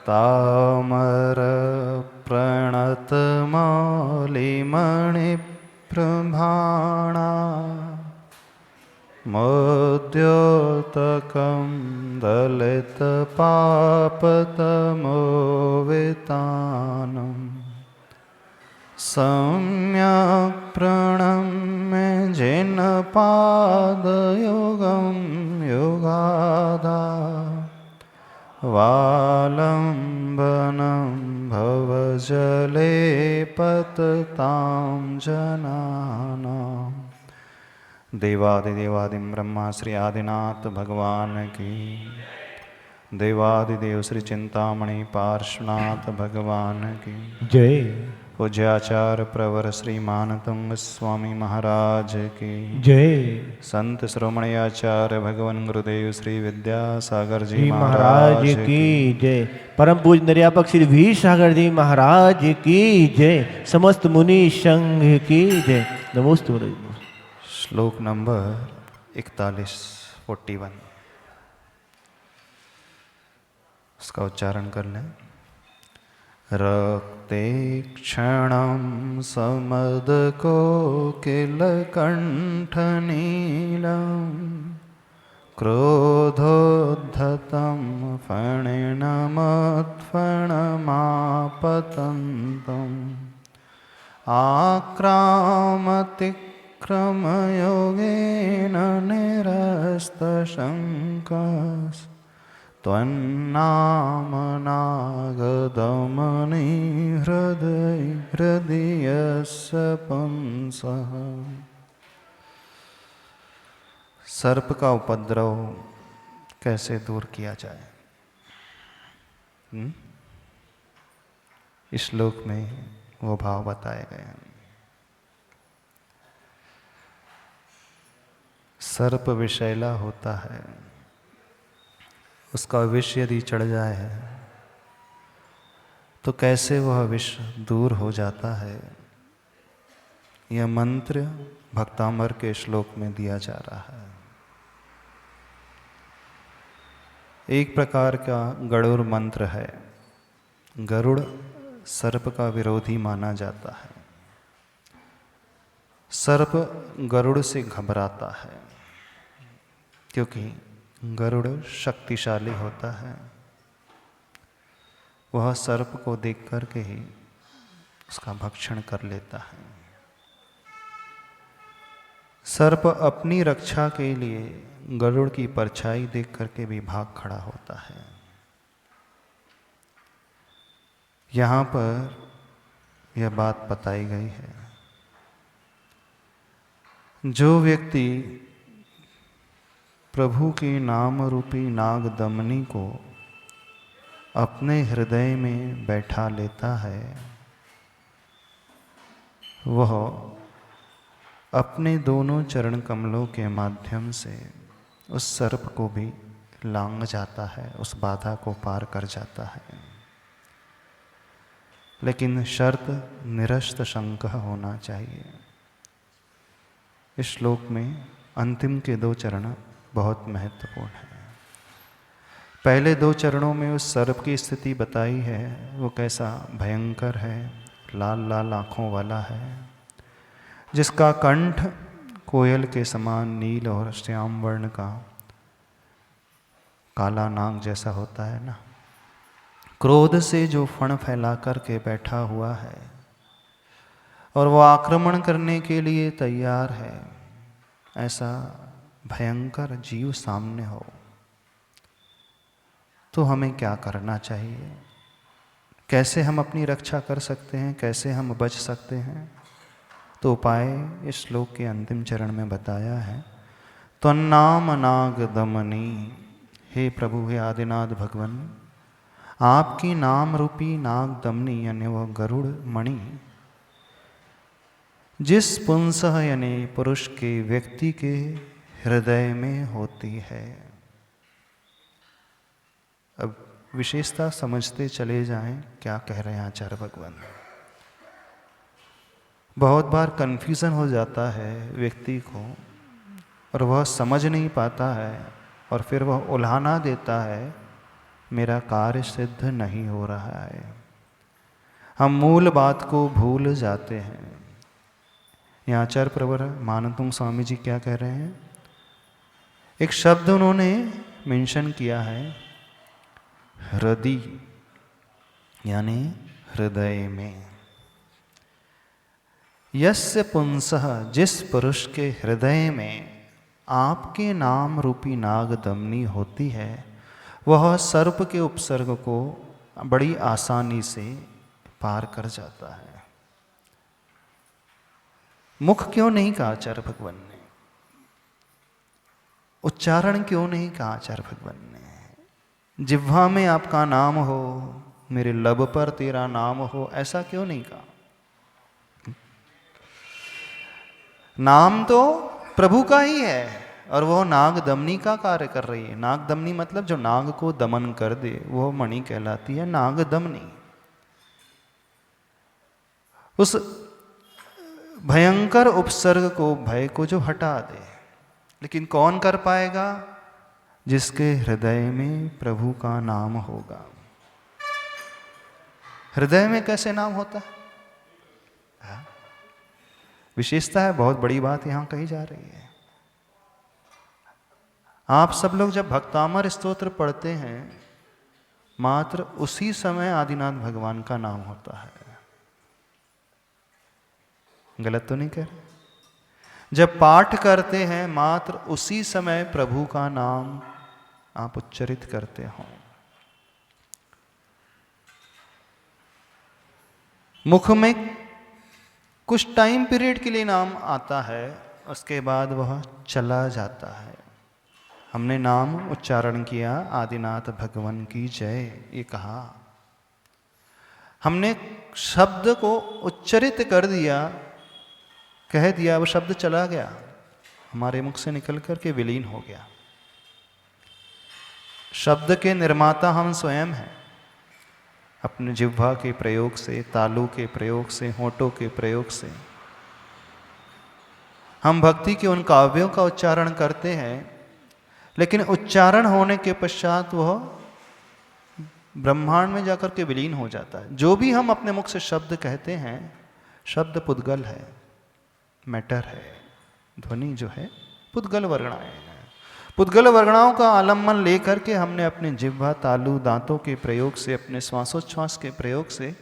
तामर प्रणतमौलिमणिप्रभाणा मोद्योतकं दलितपापतमोवितानं सम्यक् प्रणम्य जिन पादयुगं युगादा वालम्बनं भवजले पततां जनानां। देवादिदेवादिं ब्रह्मा श्री आदिनाथ भगवान की, देवादिदेव श्री चिंतामणि पार्श्वनाथ भगवान की जय। पूज्याचार्य प्रवर श्री मानतुंग स्वामी महाराज की जय। संत श्रोमणी आचार्य भगवान गुरुदेव श्री विद्यासागर जी जी महाराज की जय। परम पूज्य निर्यापक श्री वी सागर जी महाराज की जय। समस्त मुनि संघ की जय। नमोस्तु। श्लोक नंबर 41 उसका उच्चारण कर लें। रक्ते क्षणं समदकोकिलकण्ठनीलं क्रोधोद्धतं फणिनमत्फणमापतन्तम् आक्रामतिक्रमयोगेन निरस्तशङ्कस् त्वन्नामनागदमनि हृदयस्य पुंसः। सर्प का उपद्रव कैसे दूर किया जाए? इस श्लोक में वो भाव बताए गए हैं। सर्प विषैला होता है, उसका विष यदि चढ़ जाए है तो कैसे वह विष दूर हो जाता है, यह मंत्र भक्तामर के श्लोक में दिया जा रहा है। एक प्रकार का गरुड़ मंत्र है। गरुड़ सर्प का विरोधी माना जाता है। सर्प गरुड़ से घबराता है क्योंकि गरुड़ शक्तिशाली होता है। वह सर्प को देख करके ही उसका भक्षण कर लेता है। सर्प अपनी रक्षा के लिए गरुड़ की परछाई देख करके भी भाग खड़ा होता है। यहाँ पर यह बात बताई गई है, जो व्यक्ति प्रभु की नाम रूपी नागदमनी को अपने हृदय में बैठा लेता है, वह अपने दोनों चरण कमलों के माध्यम से उस सर्प को भी लांघ जाता है, उस बाधा को पार कर जाता है। लेकिन शर्त निरस्त शंकः होना चाहिए। इस श्लोक में अंतिम के 2 चरण बहुत महत्वपूर्ण है। पहले 2 चरणों में उस सर्प की स्थिति बताई है, वो कैसा भयंकर है, लाल लाल आँखों वाला है, जिसका कंठ कोयल के समान नील और श्याम वर्ण का काला नाग जैसा होता है ना। क्रोध से जो फण फैला कर के बैठा हुआ है और वो आक्रमण करने के लिए तैयार है, ऐसा भयंकर जीव सामने हो तो हमें क्या करना चाहिए? कैसे हम अपनी रक्षा कर सकते हैं? कैसे हम बच सकते हैं? तो उपाय इस श्लोक के अंतिम चरण में बताया है। त्वन्नाम नागदमनी, हे प्रभु, हे आदिनाथ भगवान, आपकी नाम रूपी नागदमनी यानी वह गरुड़ मणि जिस पुंसः यानी पुरुष के व्यक्ति के हृदय में होती है। अब विशेषता समझते चले जाएं, क्या कह रहे हैं आचार्य भगवान। बहुत बार कन्फ्यूज़न हो जाता है व्यक्ति को और वह समझ नहीं पाता है और फिर वह उल्हाना देता है, मेरा कार्य सिद्ध नहीं हो रहा है। हम मूल बात को भूल जाते हैं। यहाँ आचार्य प्रवर मानंतुंग स्वामी जी क्या कह रहे हैं, एक शब्द उन्होंने मेंशन किया है, हृदय, यानी हृदय में। यस्य पुंसः, जिस पुरुष के हृदय में आपके नाम रूपी नागदमनी होती है, वह सर्प के उपसर्ग को बड़ी आसानी से पार कर जाता है। मुख क्यों नहीं कहा आचार्य भगवान ने, उच्चारण क्यों नहीं कहा आचार्य भगवान ने, जिह्वा में आपका नाम हो, मेरे लब पर तेरा नाम हो, ऐसा क्यों नहीं कहा। नाम तो प्रभु का ही है और वो नाग दमनी का कार्य कर रही है। नाग दमनी मतलब जो नाग को दमन कर दे, वो मणि कहलाती है नाग दमनी। उस भयंकर उपसर्ग को, भय को जो हटा दे। लेकिन कौन कर पाएगा, जिसके हृदय में प्रभु का नाम होगा। हृदय में कैसे नाम होता है, विशेषता है, बहुत बड़ी बात यहां कही जा रही है। आप सब लोग जब भक्तामर स्तोत्र पढ़ते हैं, मात्र उसी समय आदिनाथ भगवान का नाम होता है। गलत तो नहीं कह रहे। जब पाठ करते हैं, मात्र उसी समय प्रभु का नाम आप उच्चरित करते हो। मुख में कुछ टाइम पीरियड के लिए नाम आता है, उसके बाद वह चला जाता है। हमने नाम उच्चारण किया, आदिनाथ भगवान की जय, ये कहा। हमने शब्द को उच्चरित कर दिया, कह दिया, वो शब्द चला गया, हमारे मुख से निकल कर के विलीन हो गया। शब्द के निर्माता हम स्वयं हैं। अपने जिह्वा के प्रयोग से, तालु के प्रयोग से, होठों के प्रयोग से हम भक्ति के उन काव्यों का उच्चारण करते हैं, लेकिन उच्चारण होने के पश्चात वह ब्रह्मांड में जाकर के विलीन हो जाता है। जो भी हम अपने मुख से शब्द कहते हैं, शब्द पुद्गल है, मैटर है। ध्वनि जो है पुद्गल वर्गणाएं हैं। पुद्गल वर्गणाओं का आलम्बन लेकर के हमने अपने जिह्वा, तालु, दांतों के प्रयोग से, अपने श्वासोच्छ्वास के प्रयोग से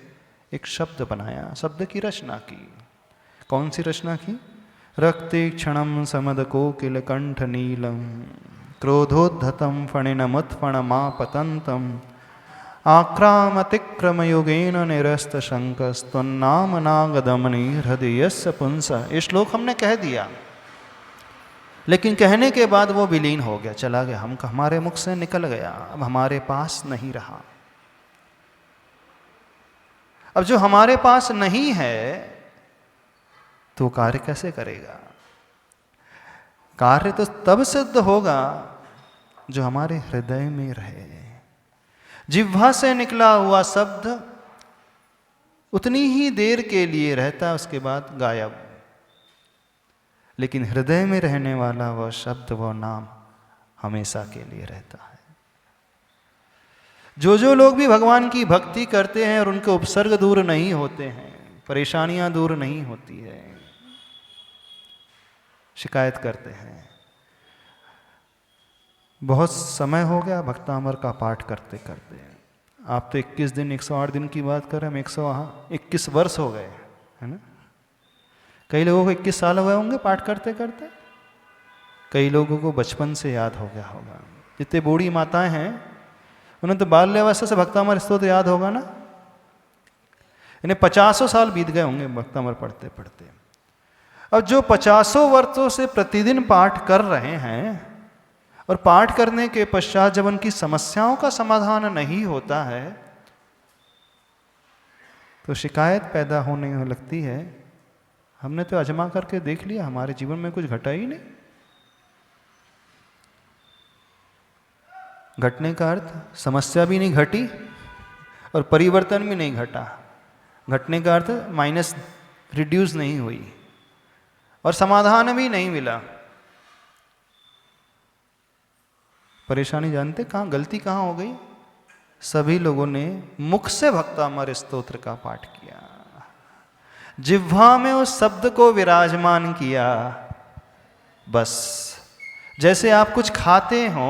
एक शब्द बनाया, शब्द की रचना की। कौन सी रचना की? रक्ते क्षणम समद कोकिल कंठ नीलम क्रोधोद्धतम फणिनमुत्फणमापतंतम आक्रामतिक्रम योगेन निरस्त शंकस्तन्नाम नागदमनी हृदयस्य पुंस। ये श्लोक हमने कह दिया, लेकिन कहने के बाद वो विलीन हो गया, चला गया, हम हमारे मुख से निकल गया, अब हमारे पास नहीं रहा। अब जो हमारे पास नहीं है तो कार्य कैसे करेगा? कार्य तो तब सिद्ध होगा जो हमारे हृदय में रहे। जिह्वा से निकला हुआ शब्द उतनी ही देर के लिए रहता है, उसके बाद गायब। लेकिन हृदय में रहने वाला वह शब्द, वह नाम हमेशा के लिए रहता है। जो लोग भी भगवान की भक्ति करते हैं और उनके उपसर्ग दूर नहीं होते हैं, परेशानियां दूर नहीं होती है, शिकायत करते हैं, बहुत समय हो गया भक्तामर का पाठ करते करते। आप तो 21 दिन 108 दिन की बात कर रहे हैं, हम 121 वर्ष हो गए, है ना? कई लोगों को 21 साल हुए होंगे पाठ करते करते, कई लोगों को बचपन से याद हो गया होगा। जितने बूढ़ी माताएं हैं उन्हें तो बाल्यावस्था से भक्तामर स्तोत्र याद होगा ना। इन्हें 50 साल बीत गए होंगे भक्तामर पढ़ते पढ़ते। अब जो 50 वर्षों से प्रतिदिन पाठ कर रहे हैं और पाठ करने के पश्चात जब उनकी समस्याओं का समाधान नहीं होता है तो शिकायत पैदा होने लगती है। हमने तो आजमा करके देख लिया, हमारे जीवन में कुछ घटा ही नहीं। घटने का अर्थ समस्या भी नहीं घटी और परिवर्तन भी नहीं घटा। घटने का अर्थ माइनस रिड्यूस नहीं हुई और समाधान भी नहीं मिला। परेशानी जानते कहाँ, गलती कहाँ हो गई? सभी लोगों ने मुख से भक्तामर स्तोत्र का पाठ किया, जिह्वा में उस शब्द को विराजमान किया। बस जैसे आप कुछ खाते हो,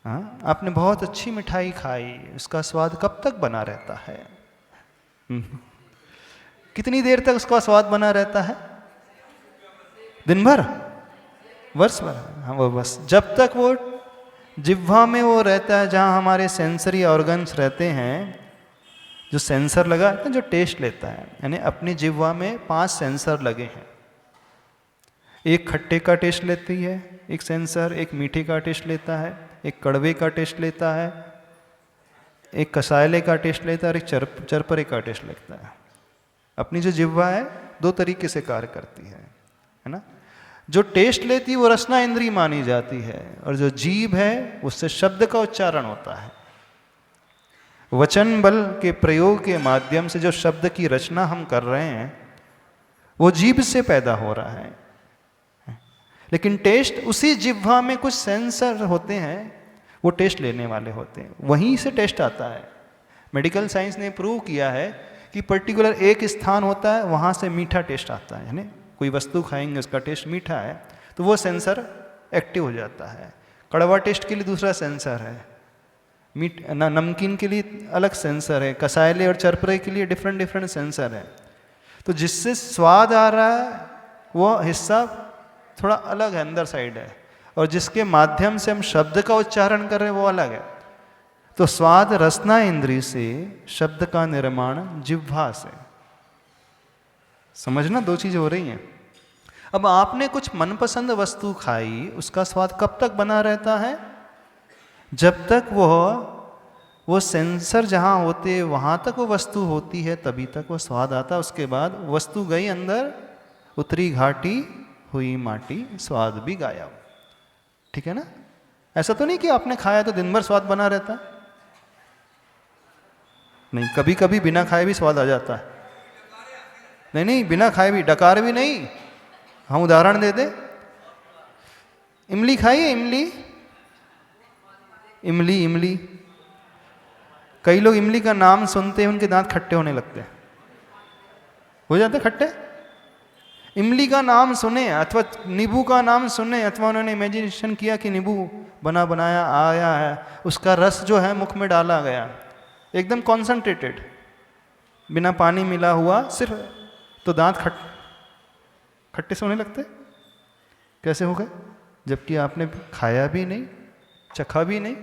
हाँ, आपने बहुत अच्छी मिठाई खाई, उसका स्वाद कब तक बना रहता है? कितनी देर तक उसका स्वाद बना रहता है? दिन भर, वर्ष भर? हाँ, वो बस जब तक वो जिह्वा में वो रहता है, जहाँ हमारे सेंसरी ऑर्गन्स रहते हैं, जो सेंसर लगा है, जो टेस्ट लेता है, यानी अपनी जिह्वा में 5 सेंसर लगे हैं। एक खट्टे का टेस्ट लेती है एक सेंसर, एक मीठे का टेस्ट लेता है, एक कड़वे का टेस्ट लेता है, एक कसायले का टेस्ट लेता है और एक चरपरे का टेस्ट लेता है। अपनी जो जिह्वा है 2 तरीके से कार्य करती है ना। जो टेस्ट लेती है वो रसना इंद्री मानी जाती है, और जो जीभ है उससे शब्द का उच्चारण होता है। वचन बल के प्रयोग के माध्यम से जो शब्द की रचना हम कर रहे हैं वो जीभ से पैदा हो रहा है। लेकिन टेस्ट, उसी जिह्वा में कुछ सेंसर होते हैं, वो टेस्ट लेने वाले होते हैं, वहीं से टेस्ट आता है। मेडिकल साइंस ने प्रूव किया है कि पर्टिकुलर एक स्थान होता है, वहाँ से मीठा टेस्ट आता है, यानी कोई वस्तु खाएंगे उसका टेस्ट मीठा है तो वो सेंसर एक्टिव हो जाता है। कड़वा टेस्ट के लिए दूसरा सेंसर है, नमकीन के लिए अलग सेंसर है, कसायले और चरपरे के लिए डिफरेंट सेंसर है। तो जिससे स्वाद आ रहा है वो हिस्सा थोड़ा अलग है, अंदर साइड है, और जिसके माध्यम से हम शब्द का उच्चारण कर रहे हैं वो अलग है। तो स्वाद रसना इंद्री से, शब्द का निर्माण जिह्वा से। समझना, 2 चीज़ हो रही हैं। अब आपने कुछ मनपसंद वस्तु खाई, उसका स्वाद कब तक बना रहता है? जब तक वो सेंसर जहाँ होते हैं वहाँ तक वो वस्तु होती है, तभी तक वो स्वाद आता है। उसके बाद वस्तु गई अंदर, उतरी घाटी हुई माटी, स्वाद भी गायब। ठीक है ना? ऐसा तो नहीं कि आपने खाया तो दिन भर स्वाद बना रहता है, नहीं, कभी कभी बिना खाए भी स्वाद आ जाता है। नहीं, बिना खाए भी, डकार भी नहीं। हम उदाहरण दे दे, इमली खाइए, इमली। कई लोग इमली का नाम सुनते हैं उनके दांत खट्टे होने लगते हैं, हो जाते खट्टे। इमली का नाम सुने अथवा नींबू का नाम सुने, अथवा उन्होंने इमेजिनेशन किया कि नींबू बनाया आया है, उसका रस जो है मुख में डाला गया, एकदम कॉन्संट्रेटेड, बिना पानी मिला हुआ सिर्फ, तो दांत खट्टे से होने लगते। कैसे हो गए? जबकि आपने खाया भी नहीं, चखा भी नहीं,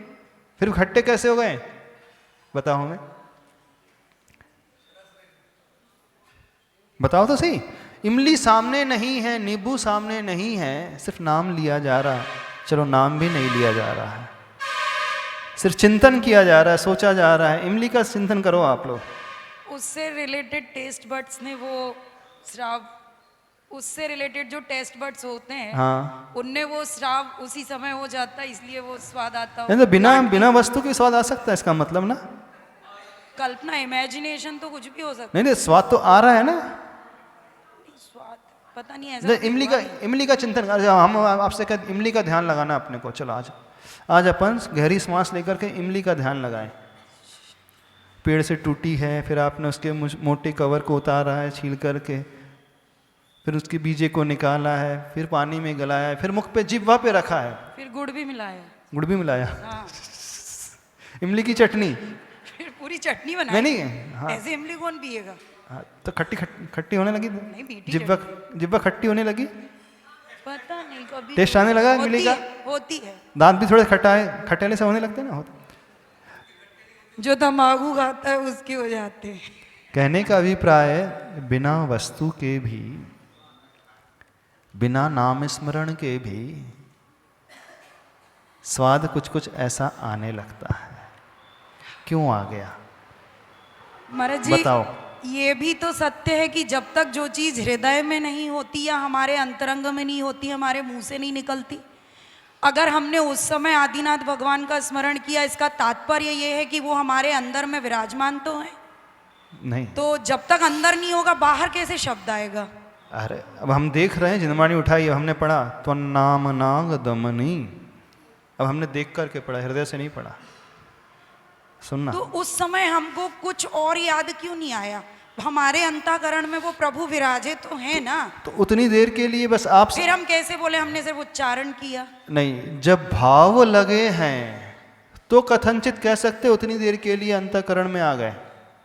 फिर खट्टे कैसे हो गए? बताओ हमें, बताओ तो सही। इमली सामने नहीं है, नींबू सामने नहीं है, सिर्फ नाम लिया जा रहा है। चलो, नाम भी नहीं लिया जा रहा है, सिर्फ चिंतन किया जा रहा है, सोचा जा रहा है। इमली का चिंतन करो आप लोग, उससे रिलेटेड टेस्ट बड्स ने वो श्राव, उससे रिलेटेड जो टेस्ट बड्स होते हैं, हाँ, उनने वो श्राव उसी समय हो जाता है, इसलिए वो स्वाद आता तो बिना वस्तु के स्वाद आ सकता है, इसका मतलब ना। कल्पना, इमेजिनेशन तो कुछ भी हो सकता है। नहीं, स्वाद तो आ रहा है ना। स्वाद पता नहीं, ऐसा इमली का चिंतन, हम आपसे कहते इमली का ध्यान लगाना अपने को। चलो आज अपन गहरी सांस लेकर के इमली का ध्यान लगाएं। पेड़ से टूटी है, फिर आपने उसके मोटे कवर को उतारा है छील करके, फिर उसके बीजे को निकाला है, फिर पानी में गलाया है, फिर मुख पे जिह्वा पे रखा है, फिर गुड़ भी मिलाया। हाँ। इमली की चटनी, फिर पूरी चटनी बनाई। नहीं, हाँ। ऐसे इमली कौन पिएगा? हाँ, तो खट्टी होने लगी, नहीं, मीठी जिह्वा खट्टी होने लगी, पता नहीं कभी टेस्ट आने लगा इमली का। होती है, दांत भी थोड़े खटाले से होने लगते हैं ना। जो तंबाकू खाता है उसके हो जाते हैं। कहने का अभिप्राय, बिना वस्तु के भी, बिना नाम स्मरण के भी स्वाद कुछ ऐसा आने लगता है। क्यों आ गया? महाराज जी, बताओ। ये भी तो सत्य है कि जब तक जो चीज हृदय में नहीं होती या हमारे अंतरंग में नहीं होती, हमारे मुंह से नहीं निकलती, अगर हमने उस समय आदिनाथ भगवान का स्मरण किया, इसका तात्पर्य ये है कि वो हमारे अंदर में विराजमान तो है नहीं। तो जब तक अंदर नहीं होगा, बाहर कैसे शब्द आएगा? अरे अब हम देख रहे हैं, जिनवाणी उठाई, अब हमने पढ़ा तो नाम नाग दमनी, अब हमने देख करके पढ़ा, हृदय से नहीं पढ़ा। सुनना। तो उस समय हमको कुछ और याद क्यों नहीं आया? हमारे अंतःकरण में वो प्रभु विराजे तो है ना, तो उतनी देर के लिए बस आप फिर हम कैसे बोले? हमने सिर्फ उच्चारण किया। नहीं, जब भाव लगे हैं तो कथनचित कह सकते उतनी देर के लिए अंतःकरण में आ गए,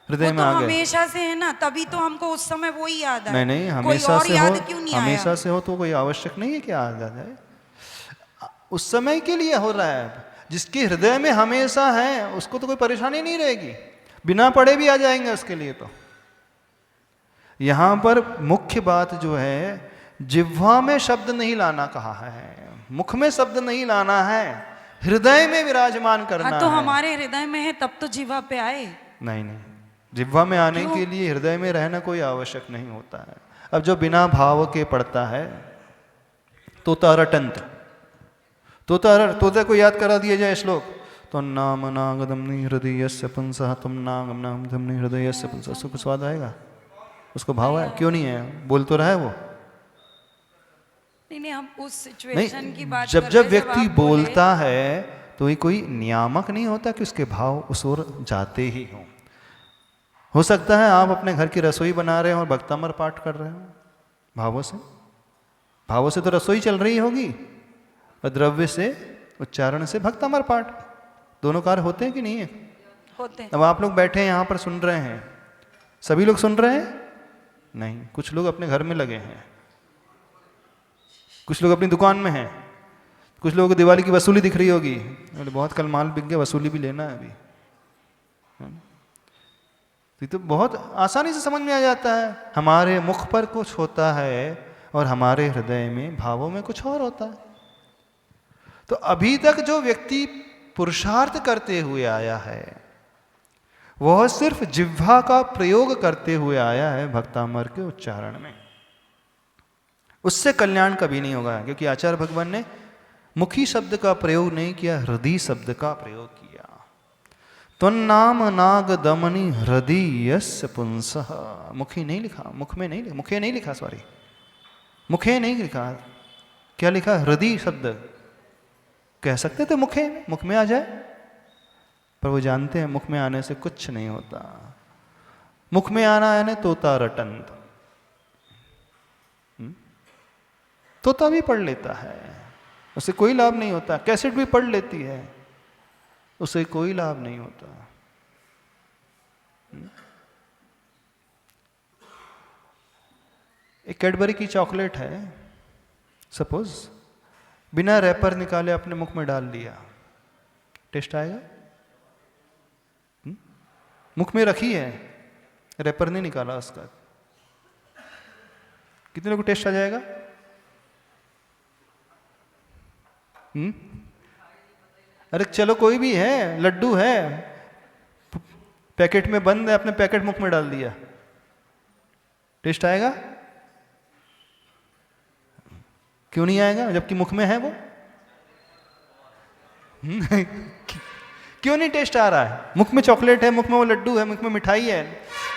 हृदय वो में तो आ गए। हमेशा से है ना, तभी तो हमको उस समय वो ही याद आया। नहीं नहीं, कोई हमेशा और से याद हो, क्यों नहीं हमेशा आया? से हो तो कोई आवश्यक नहीं है कि आ जाए। उस समय के लिए हो रहा है। जिसके हृदय में हमेशा है उसको तो कोई परेशानी नहीं रहेगी, बिना पढ़े भी आ जाएंगे उसके लिए। तो यहां पर मुख्य बात जो है, जिह्वा में शब्द नहीं लाना कहा है, मुख में शब्द नहीं लाना है, हृदय में विराजमान करना हाँ, तो है। हमारे हृदय में है तब तो जीवा पे आए। नहीं नहीं, जिह्वा में आने क्यों? के लिए हृदय में रहना कोई आवश्यक नहीं होता है। अब जो बिना भाव के पढ़ता है, तोता रटंत, तोता को याद करा दिया जाए श्लोक, तो नाम नागदमनि हृदयस्य पुंसः तुम नागम नाम धमनि हृदयस्य पुंसः, उसको स्वाद आएगा? उसको भाव है? क्यों नहीं है? बोल तो रहा है वो। नहीं, हम उस सिचुएशन की बात जब कर जब रहे हैं, व्यक्ति आप बोले। बोलता है तो ये कोई नियामक नहीं होता कि उसके भाव उस ओर जाते ही हों। हो सकता है आप अपने घर की रसोई बना रहे हो और भक्तामर पाठ कर रहे हो, भावों से तो रसोई चल रही होगी, और द्रव्य से, उच्चारण से भक्तामर पाठ, दोनों कार्य होते हैं कि नहीं है? होते हैं। अब आप लोग बैठे हैं यहाँ पर सुन रहे हैं, सभी लोग सुन रहे हैं? नहीं, कुछ लोग अपने घर में लगे हैं, कुछ लोग अपनी दुकान में हैं, कुछ लोगों को दिवाली की वसूली दिख रही होगी, बहुत कल माल बिक गया, वसूली भी लेना है अभी। तो बहुत आसानी से समझ में आ जाता है। हमारे मुख पर कुछ होता है और हमारे हृदय में, भावों में कुछ और होता है। तो अभी तक जो व्यक्ति पुरुषार्थ करते हुए आया है, वह सिर्फ जिह्वा का प्रयोग करते हुए आया है भक्तामर के उच्चारण में। उससे कल्याण कभी नहीं होगा, क्योंकि आचार्य भगवान ने मुखी शब्द का प्रयोग नहीं किया, हृदय शब्द का प्रयोग किया। त्वन्नाम नाग दमनी हृदयस्य पुंसः, मुखी नहीं लिखा, मुख में नहीं लिखा, मुखे नहीं लिखा, सॉरी, मुखे नहीं लिखा, क्या लिखा? हृदय शब्द। कह सकते थे मुखे, मुख में आ जाए, पर वो जानते हैं मुख में आने से कुछ नहीं होता। मुख में आना यानी तोता रटंत, तोता भी पढ़ लेता है, उसे कोई लाभ नहीं होता। कैसेट भी पढ़ लेती है, उसे कोई लाभ नहीं होता। एक कैडबरी की चॉकलेट है, सपोज, बिना रैपर निकाले अपने मुख में डाल लिया, टेस्ट आएगा? मुख में रखी है, रैपर नहीं निकाला उसका, कितने को टेस्ट आ जाएगा? अरे चलो कोई भी है, लड्डू है, पैकेट में बंद है, अपने पैकेट मुख में डाल दिया, टेस्ट आएगा? क्यों नहीं आएगा, जबकि मुख में है वो? क्यों नहीं टेस्ट आ रहा है? मुख में चॉकलेट है, मुख में वो लड्डू है, मुख में मिठाई है,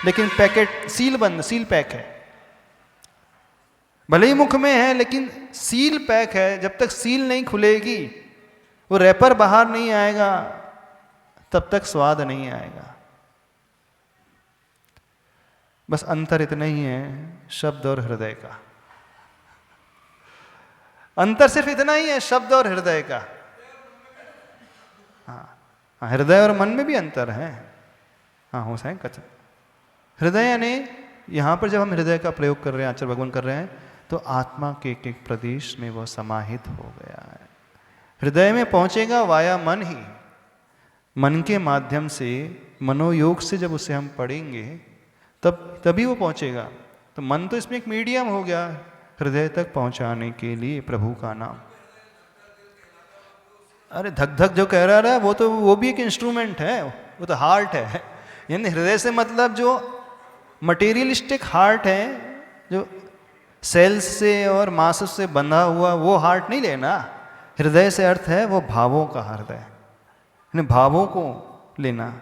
लेकिन पैकेट सील बंद, सील पैक है। भले ही मुख में है लेकिन सील पैक है। जब तक सील नहीं खुलेगी, वो रैपर बाहर नहीं आएगा, तब तक स्वाद नहीं आएगा। बस अंतर इतना ही है शब्द और हृदय का। अंतर सिर्फ इतना ही है, शब्द और हृदय का। हाँ, हृदय और मन में भी अंतर है। हाँ, हो सके कथन। हृदय यानी यहाँ पर जब हम हृदय का प्रयोग कर रहे हैं, आचार्य भगवान कर रहे हैं, तो आत्मा के एक प्रदेश में वह समाहित हो गया है। हृदय में पहुँचेगा वाया मन ही। मन के माध्यम से, मनोयोग से जब उसे हम पढ़ेंगे तभी वो पहुँचेगा। तो मन तो इसमें एक मीडियम हो गया हृदय तक पहुँचाने के लिए प्रभु का नाम। अरे धक धक जो कह रहा है वो भी एक इंस्ट्रूमेंट है, वो तो हार्ट है। यानी हृदय से मतलब जो मटेरियलिस्टिक हार्ट है, जो सेल्स से और मांस से बंधा हुआ, वो हार्ट नहीं लेना। हृदय से अर्थ है वो भावों का हृदय, यानी भावों को लेना,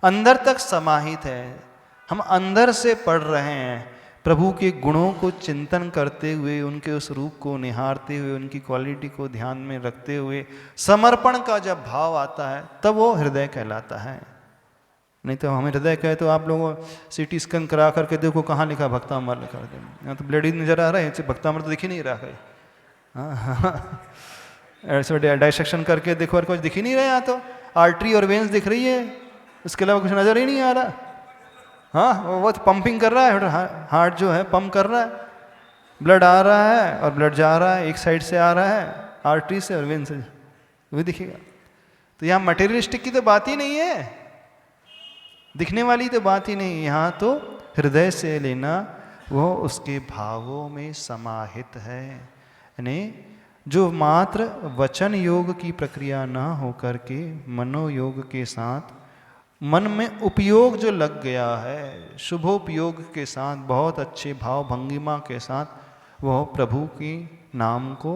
अंदर तक समाहित है। हम अंदर से पढ़ रहे हैं, प्रभु के गुणों को चिंतन करते हुए, उनके उस रूप को निहारते हुए, उनकी क्वालिटी को ध्यान में रखते हुए समर्पण का जब भाव आता है, तब वो हृदय कहलाता है। नहीं तो हमें हृदय कहे तो आप लोगों सीटी स्कैन करा करके देखो कहाँ लिखा भक्तामर लिखा दे, यहाँ तो ब्लड ही नजर आ रहा है, भक्तामर तो दिख ही नहीं रहा है। हाँ ऐसे डाइसेक्शन करके देखो और कुछ दिख ही नहीं रहा, यहाँ तो आर्टरी और वेन्स दिख रही है, उसके अलावा कुछ नज़र ही नहीं आ रहा। हाँ वो तो पंपिंग कर रहा है, हार्ट जो है पंप कर रहा है, ब्लड आ रहा है और ब्लड जा रहा है, एक साइड से आ रहा है आर्टरी से और वेन से, वो दिखेगा। तो यहाँ मटेरियलिस्टिक की तो बात ही नहीं है, दिखने वाली तो बात ही नहीं, यहाँ तो हृदय से लेना, वो उसके भावों में समाहित है। यानी जो मात्र वचन योग की प्रक्रिया ना हो करके मनोयोग के साथ मन में उपयोग जो लग गया है, शुभोपयोग के साथ, बहुत अच्छे भाव भंगिमा के साथ वह प्रभु की नाम को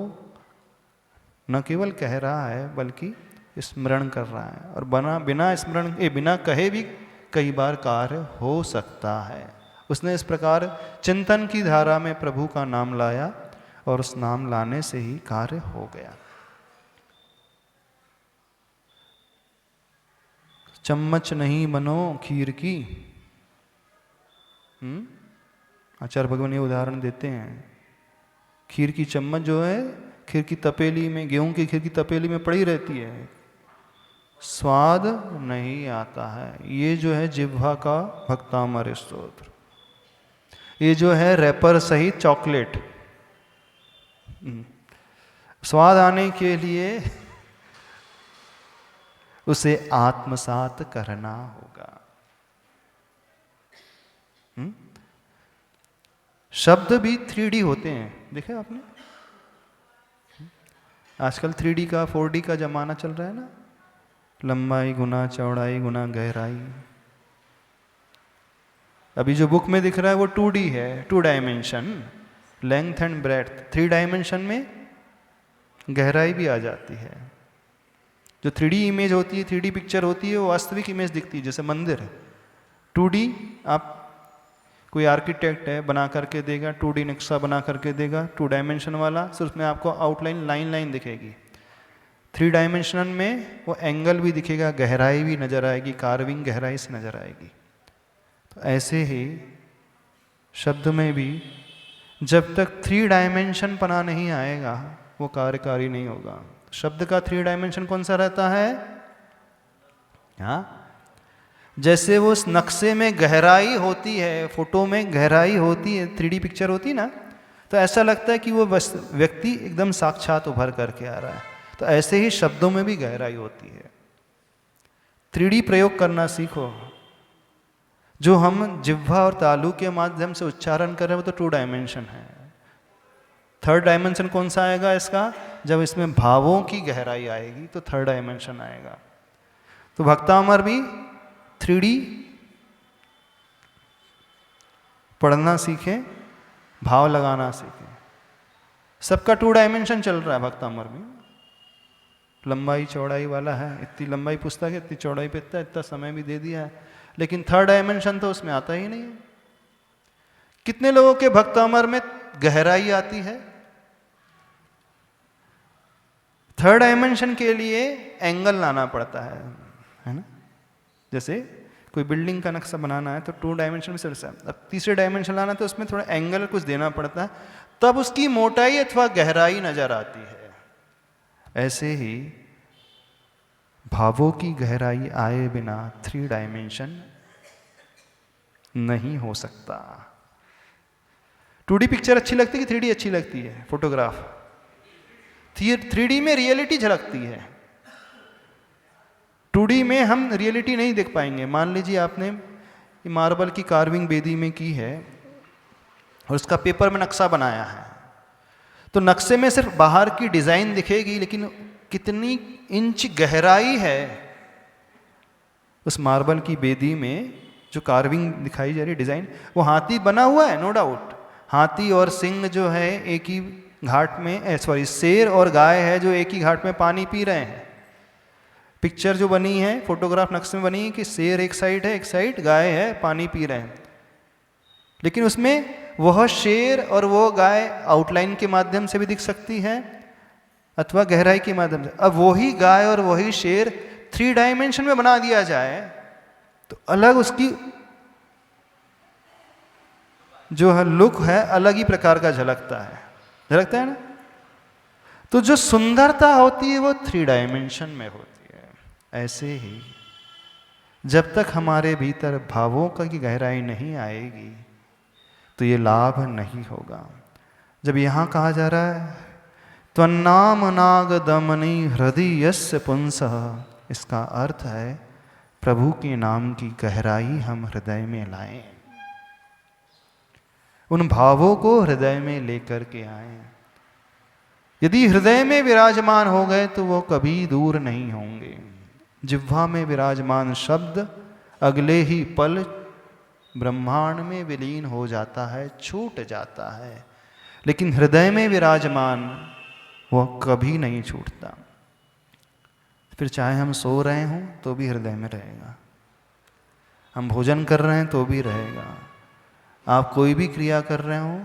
न केवल कह रहा है बल्कि स्मरण कर रहा है, और बिना स्मरण के बिना कहे भी कई बार कार्य हो सकता है। उसने इस प्रकार चिंतन की धारा में प्रभु का नाम लाया और उस नाम लाने से ही कार्य हो गया। चम्मच नहीं बनो खीर की, आचार्य भगवान ये उदाहरण देते हैं। खीर की चम्मच जो है खीर की तपेली में, गेहूं की खीर की तपेली में पड़ी रहती है, स्वाद नहीं आता है। ये जो है जिह्वा का भक्तामर स्तोत्र, ये जो है रैपर सहित चॉकलेट, स्वाद आने के लिए उसे आत्मसात करना होगा। शब्द भी 3D होते हैं, देखे आपने? आजकल 3D का 4D का जमाना चल रहा है ना, लंबाई गुना चौड़ाई गुना गहराई। अभी जो बुक में दिख रहा है वो 2D है, 2 dimension, length and breadth. 3 dimension में गहराई भी आ जाती है। जो 3D इमेज होती है, 3D पिक्चर होती है, वो वास्तविक इमेज दिखती है, जैसे मंदिर है। 2D आप कोई आर्किटेक्ट है बना करके देगा, 2D नक्शा बना करके देगा 2 डायमेंशन वाला, सिर्फ उसमें आपको आउटलाइन लाइन दिखेगी। 3 डायमेंशनल में वो एंगल भी दिखेगा, गहराई भी नजर आएगी, कार्विंग गहराई से नजर आएगी। तो ऐसे ही शब्द में भी जब तक 3 डायमेंशन पना नहीं आएगा वो कार्यकारी नहीं होगा। शब्द का 3 डायमेंशन कौन सा रहता है? हाँ, जैसे वो उस नक्शे में गहराई होती है, फोटो में गहराई होती है, 3D पिक्चर होती है ना, तो ऐसा लगता है कि वो बस व्यक्ति एकदम साक्षात उभर करके आ रहा है। तो ऐसे ही शब्दों में भी गहराई होती है। 3D प्रयोग करना सीखो। जो हम जिह्वा और तालु के माध्यम से उच्चारण कर रहे हैं वो तो 2 डायमेंशन है। 3rd डायमेंशन कौन सा आएगा इसका? जब इसमें भावों की गहराई आएगी तो 3rd डायमेंशन आएगा। तो भक्तामर भी 3D पढ़ना सीखें, भाव लगाना सीखें। सबका 2 डायमेंशन चल रहा है भक्तामर में, लंबाई चौड़ाई वाला है, इतनी लंबाई पुस्तक है, इतनी चौड़ाई पे इतना समय भी दे दिया है, लेकिन 3rd डायमेंशन तो उसमें आता ही नहीं है। कितने लोगों के भक्तामर में गहराई आती है? 3rd डायमेंशन के लिए एंगल लाना पड़ता है ना। जैसे कोई बिल्डिंग का नक्शा बनाना है तो 2 डायमेंशन में सिर्फ, अब 3रे डायमेंशन लाना तो उसमें थोड़ा एंगल कुछ देना पड़ता है, तब उसकी मोटाई अथवा गहराई नजर आती है। ऐसे ही भावों की गहराई आए बिना 3 डायमेंशन नहीं हो सकता। 2D पिक्चर अच्छी लगती है कि 3D अच्छी लगती है? फोटोग्राफ 3D में रियलिटी झलकती है, 2D में हम रियलिटी नहीं देख पाएंगे। मान लीजिए आपने मार्बल की कार्विंग बेदी में की है और उसका पेपर में नक्शा बनाया है, तो नक्शे में सिर्फ बाहर की डिज़ाइन दिखेगी, लेकिन कितनी इंच गहराई है उस मार्बल की बेदी में जो कार्विंग दिखाई जा रही डिज़ाइन। वो हाथी बना हुआ है, नो डाउट, हाथी और सिंह जो है एक ही घाट में, सॉरी शेर और गाय है जो एक ही घाट में पानी पी रहे हैं। पिक्चर जो बनी है, फोटोग्राफ नक्शे में बनी है कि शेर एक साइड है, एक साइड गाय है, पानी पी रहे हैं, लेकिन उसमें वह शेर और वो गाय आउटलाइन के माध्यम से भी दिख सकती है अथवा गहराई के माध्यम से। अब वही गाय और वही शेर 3 डायमेंशन में बना दिया जाए तो अलग उसकी जो है लुक है, अलग ही प्रकार का झलकता है ना। तो जो सुंदरता होती है वो 3 डायमेंशन में होती है। ऐसे ही जब तक हमारे भीतर भावों की गहराई नहीं आएगी तो ये लाभ नहीं होगा। जब यहाँ कहा जा रहा है त्वन्नाम नाग दमनी हृदय यस्य पुंसः, इसका अर्थ है प्रभु के नाम की गहराई हम हृदय में लाएं, उन भावों को हृदय में लेकर के आए। यदि हृदय में विराजमान हो गए तो वो कभी दूर नहीं होंगे। जिह्वा में विराजमान शब्द अगले ही पल ब्रह्मांड में विलीन हो जाता है, छूट जाता है, लेकिन हृदय में विराजमान वह कभी नहीं छूटता। फिर चाहे हम सो रहे हों तो भी हृदय में रहेगा, हम भोजन कर रहे हैं तो भी रहेगा, आप कोई भी क्रिया कर रहे हो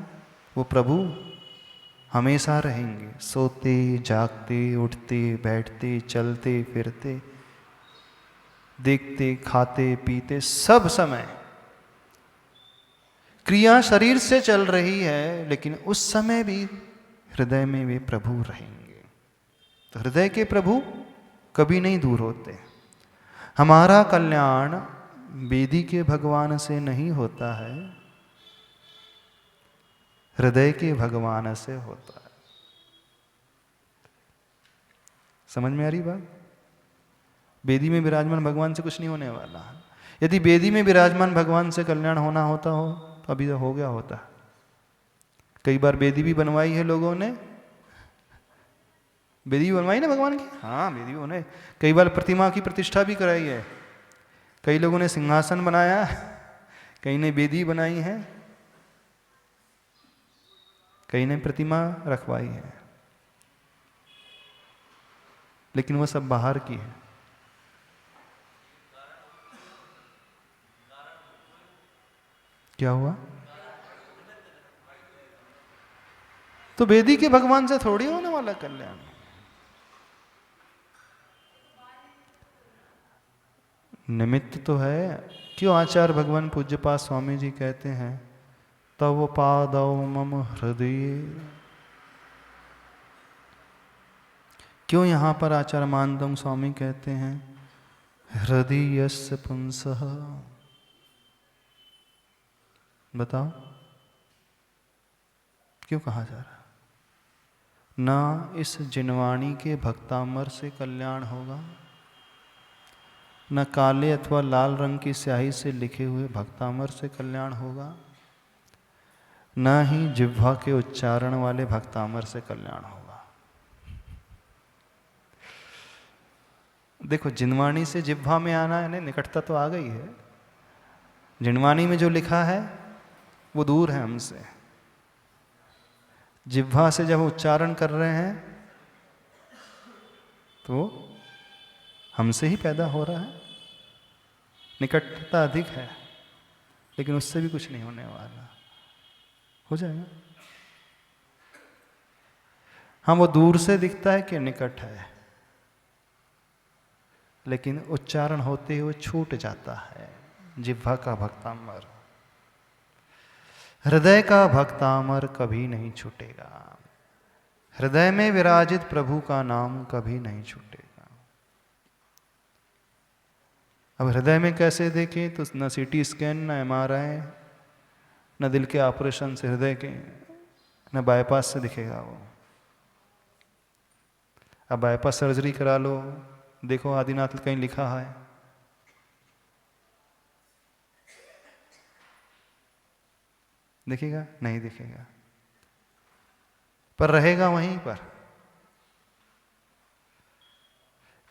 वो प्रभु हमेशा रहेंगे। सोते जागते उठते बैठते चलते फिरते देखते खाते पीते सब समय क्रिया शरीर से चल रही है, लेकिन उस समय भी हृदय में वे प्रभु रहेंगे। तो हृदय के प्रभु कभी नहीं दूर होते। हमारा कल्याण वेदी के भगवान से नहीं होता है, हृदय के भगवान से होता है। समझ में आ रही बात? वेदी में विराजमान भगवान से कुछ नहीं होने वाला। यदि वेदी में विराजमान भगवान से कल्याण होना होता हो तो अभी तो हो गया होता। कई बार वेदी भी बनवाई है लोगों ने, वेदी बनवाई ना भगवान की, हाँ वेदी उन्हें कई बार प्रतिमा की प्रतिष्ठा भी कराई है। कई लोगों ने सिंहासन बनाया, कई ने वेदी बनाई है, कई ने प्रतिमा रखवाई है, लेकिन वो सब बाहर की है। क्या हुआ? तो वेदी के भगवान से थोड़ी होने वाला कल्याण। निमित्त तो है। क्यों आचार्य भगवान पूज्यपाद स्वामी जी कहते हैं तव पादौ मम हृदय। क्यों यहाँ पर आचार्य मानदम स्वामी कहते हैं हृदय यस्य पुंसः? बताओ क्यों कहा जा रहा? ना इस जिनवाणी के भक्तामर से कल्याण होगा, न काले अथवा लाल रंग की स्याही से लिखे हुए भक्तामर से कल्याण होगा, न ही जिह्वा के उच्चारण वाले भक्तामर से कल्याण होगा। देखो जिनवाणी से जिह्वा में आना है, निकटता तो आ गई है। जिनवाणी में जो लिखा है वो दूर है हमसे। जिह्वा से जब उच्चारण कर रहे हैं तो हमसे ही पैदा हो रहा है, निकटता अधिक है, लेकिन उससे भी कुछ नहीं होने वाला। हो जाएगा। हाँ वो दूर से दिखता है कि निकट है, लेकिन उच्चारण होते हुए छूट जाता है। जिह्वा का भक्तामर, हृदय का भक्तामर कभी नहीं छूटेगा। हृदय में विराजित प्रभु का नाम कभी नहीं छूटेगा। अब हृदय में कैसे देखें तो न सीटी स्कैन, न MRI, न दिल के ऑपरेशन से हृदय के, न बाईपास से दिखेगा वो। अब बाईपास सर्जरी करा लो, देखो आदिनाथ कहीं लिखा है? दिखेगा? नहीं दिखेगा, पर रहेगा वहीं पर।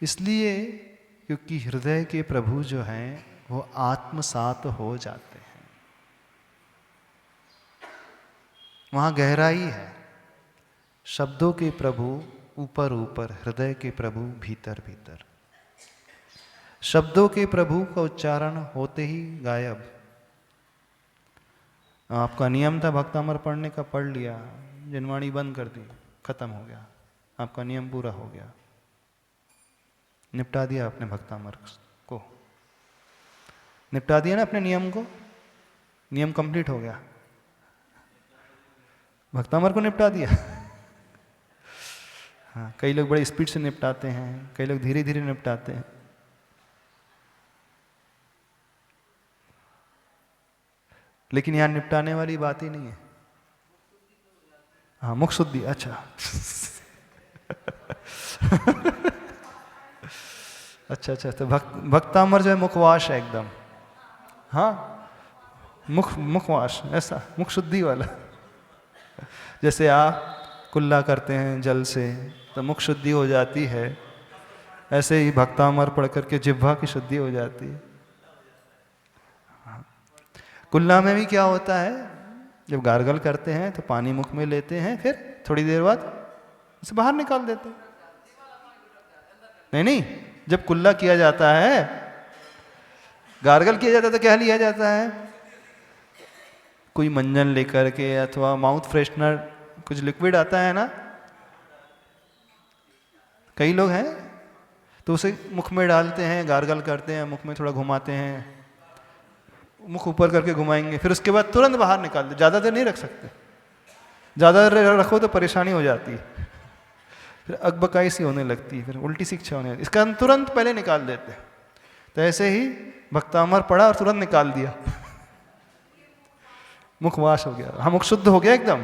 इसलिए क्योंकि हृदय के प्रभु जो हैं वो आत्मसात हो जाते हैं, वहां गहराई है। शब्दों के प्रभु ऊपर ऊपर, हृदय के प्रभु भीतर भीतर। शब्दों के प्रभु का उच्चारण होते ही गायब। आपका नियम था भक्तामर पढ़ने का, पढ़ लिया, जिनवाणी बंद कर दी, खत्म हो गया, आपका नियम पूरा हो गया, निपटा दिया आपने भक्तामर को। निपटा दिया ना अपने नियम को, नियम कंप्लीट हो गया, भक्तामर को निपटा दिया। हाँ, कई लोग बड़े स्पीड से निपटाते हैं, कई लोग धीरे धीरे निपटाते हैं। लेकिन यहाँ निपटाने वाली बात ही नहीं है। हाँ, मुख शुद्धि, अच्छा। अच्छा, तो भक्तामर जो है मुखवास है एकदम। हाँ, मुखवास, ऐसा मुख शुद्धि वाला। जैसे आप कुल्ला करते हैं जल से तो मुख शुद्धि हो जाती है, ऐसे ही भक्तामर पढ़ करके जिह्वा की शुद्धि हो जाती है। कुल्ला में भी क्या होता है, जब गार्गल करते हैं तो पानी मुख में लेते हैं, फिर थोड़ी देर बाद उसे बाहर निकाल देते हैं। नहीं, जब कुल्ला किया जाता है, गार्गल किया जाता है तो क्या लिया जाता है, कोई मंजन लेकर के अथवा माउथ फ्रेशनर, कुछ लिक्विड आता है ना, कई लोग हैं तो उसे मुख में डालते हैं, गार्गल करते हैं, मुख में थोड़ा घुमाते हैं, मुख ऊपर करके घुमाएंगे, फिर उसके बाद तुरंत बाहर निकाल दे। ज़्यादा देर नहीं रख सकते, ज़्यादा देर रखो तो परेशानी हो जाती है, फिर अकबकाई सी होने लगती है, फिर उल्टी सी इच्छा होने लगती है। इसका हम तुरंत पहले निकाल देते हैं। तो ऐसे ही भक्तामर पढ़ा और तुरंत निकाल दिया, मुखवास हो गया, हाँ, मुख शुद्ध हो गया एकदम।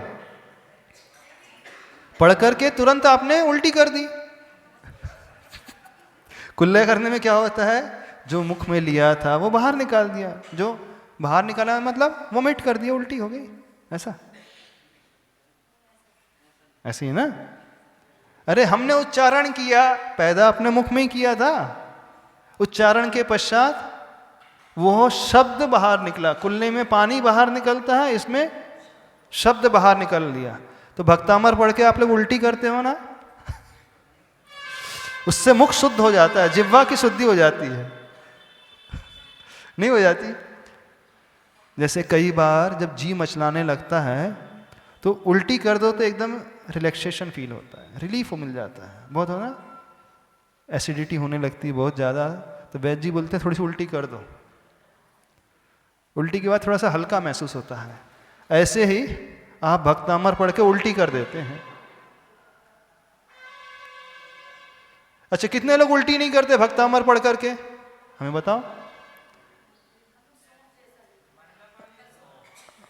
पढ़ करके तुरंत आपने उल्टी कर दी। कुल्ले करने में क्या होता है, जो मुख में लिया था वो बाहर निकाल दिया, जो बाहर निकाला मतलब वोमिट कर दिया, उल्टी हो गई, ऐसा, ऐसे ही ना। अरे हमने उच्चारण किया, पैदा अपने मुख में ही किया था, उच्चारण के पश्चात वो शब्द बाहर निकला। कुल्ले में पानी बाहर निकलता है, इसमें शब्द बाहर निकल लिया। तो भक्तामर पढ़ के आप लोग उल्टी करते हो ना, उससे मुख शुद्ध हो जाता है, जिह्वा की शुद्धि हो जाती है, नहीं हो जाती। जैसे कई बार जब जी मचलाने लगता है तो उल्टी कर दो तो एकदम रिलैक्सेशन फील होता है, रिलीफ मिल जाता है बहुत, हो ना। एसिडिटी होने लगती है बहुत ज़्यादा, तो वैद्य जी बोलते हैं थोड़ी सी उल्टी कर दो, उल्टी के बाद थोड़ा सा हल्का महसूस होता है। ऐसे ही आप भक्तामर पढ़ के उल्टी कर देते हैं। अच्छा, कितने लोग उल्टी नहीं करते भक्तामर पढ़ करके, हमें बताओ।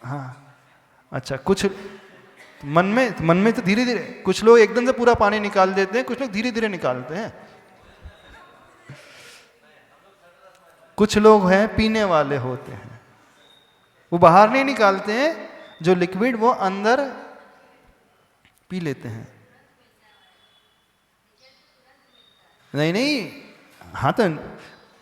हाँ, अच्छा, कुछ मन में तो धीरे धीरे, कुछ लोग एकदम से पूरा पानी निकाल देते हैं, कुछ लोग धीरे धीरे निकालते हैं। कुछ लोग हैं पीने वाले होते हैं, वो बाहर नहीं निकालते हैं, जो लिक्विड वो अंदर पी लेते हैं। नहीं, हाँ, तो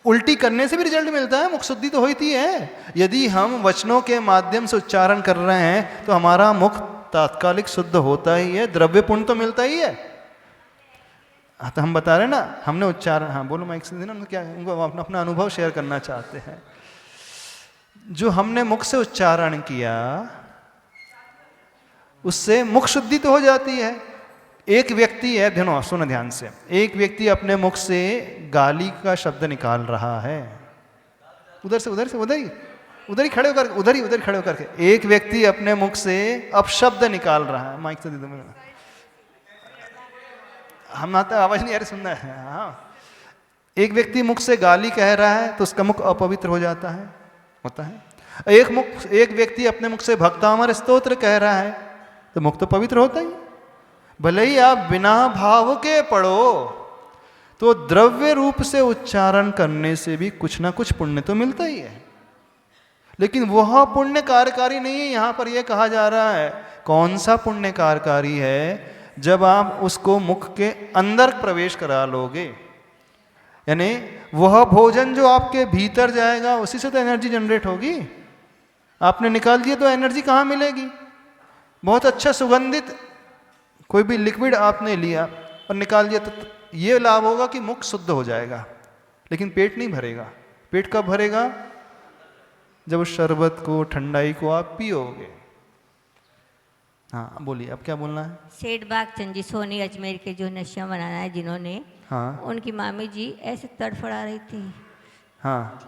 उल्टी करने से भी रिजल्ट मिलता है, मुख शुद्धि तो होती है। यदि हम वचनों के माध्यम से उच्चारण कर रहे हैं तो हमारा मुख तात्कालिक शुद्ध होता ही है, द्रव्य पुण्य तो मिलता ही है। हाँ, तो हम बता रहे हैं ना, हमने उच्चारण, हाँ बोलो माइक से देना, उनको क्या, उनको अपना अनुभव शेयर करना चाहते हैं। जो हमने मुख से उच्चारण किया उससे मुख शुद्धि तो हो जाती है। एक व्यक्ति है, सुनो ध्यान से, एक व्यक्ति अपने मुख से गाली का शब्द निकाल रहा है, उधर ही खड़े होकर, उधर खड़े होकर के एक व्यक्ति अपने मुख से अपशब्द निकाल रहा है। माइक से दे दो, हम आते आवाज नहीं आ रही, सुनना है। हाँ, एक व्यक्ति मुख से गाली कह रहा है तो उसका मुख अपवित्र हो जाता है, होता है। एक व्यक्ति अपने मुख से भक्तामर स्तोत्र कह रहा है तो मुख तो पवित्र होता ही। भले ही आप बिना भाव के पढ़ो तो द्रव्य रूप से उच्चारण करने से भी कुछ ना कुछ पुण्य तो मिलता ही है, लेकिन वह पुण्य कार्यकारी नहीं है। यहां पर यह कहा जा रहा है, कौन सा पुण्य कार्यकारी है, जब आप उसको मुख के अंदर प्रवेश करा लोगे, यानी वह भोजन जो आपके भीतर जाएगा उसी से तो एनर्जी जनरेट होगी। आपने निकाल दिया तो एनर्जी कहाँ मिलेगी। बहुत अच्छा सुगंधित कोई भी लिक्विड आपने लिया और निकाल दिया तो ये लाभ होगा कि मुख शुद्ध हो जाएगा, लेकिन पेट नहीं भरेगा। पेट कब भरेगा, जब उस शरबत को, ठंडाई को आप पियोगे। हाँ बोलिए, अब क्या बोलना है। सेठ बाग चंदी सोनी अजमेर के जो नशिया बनाना है जिन्होंने, हाँ, उनकी मामी जी ऐसे तड़फड़ा रही थी। हाँ,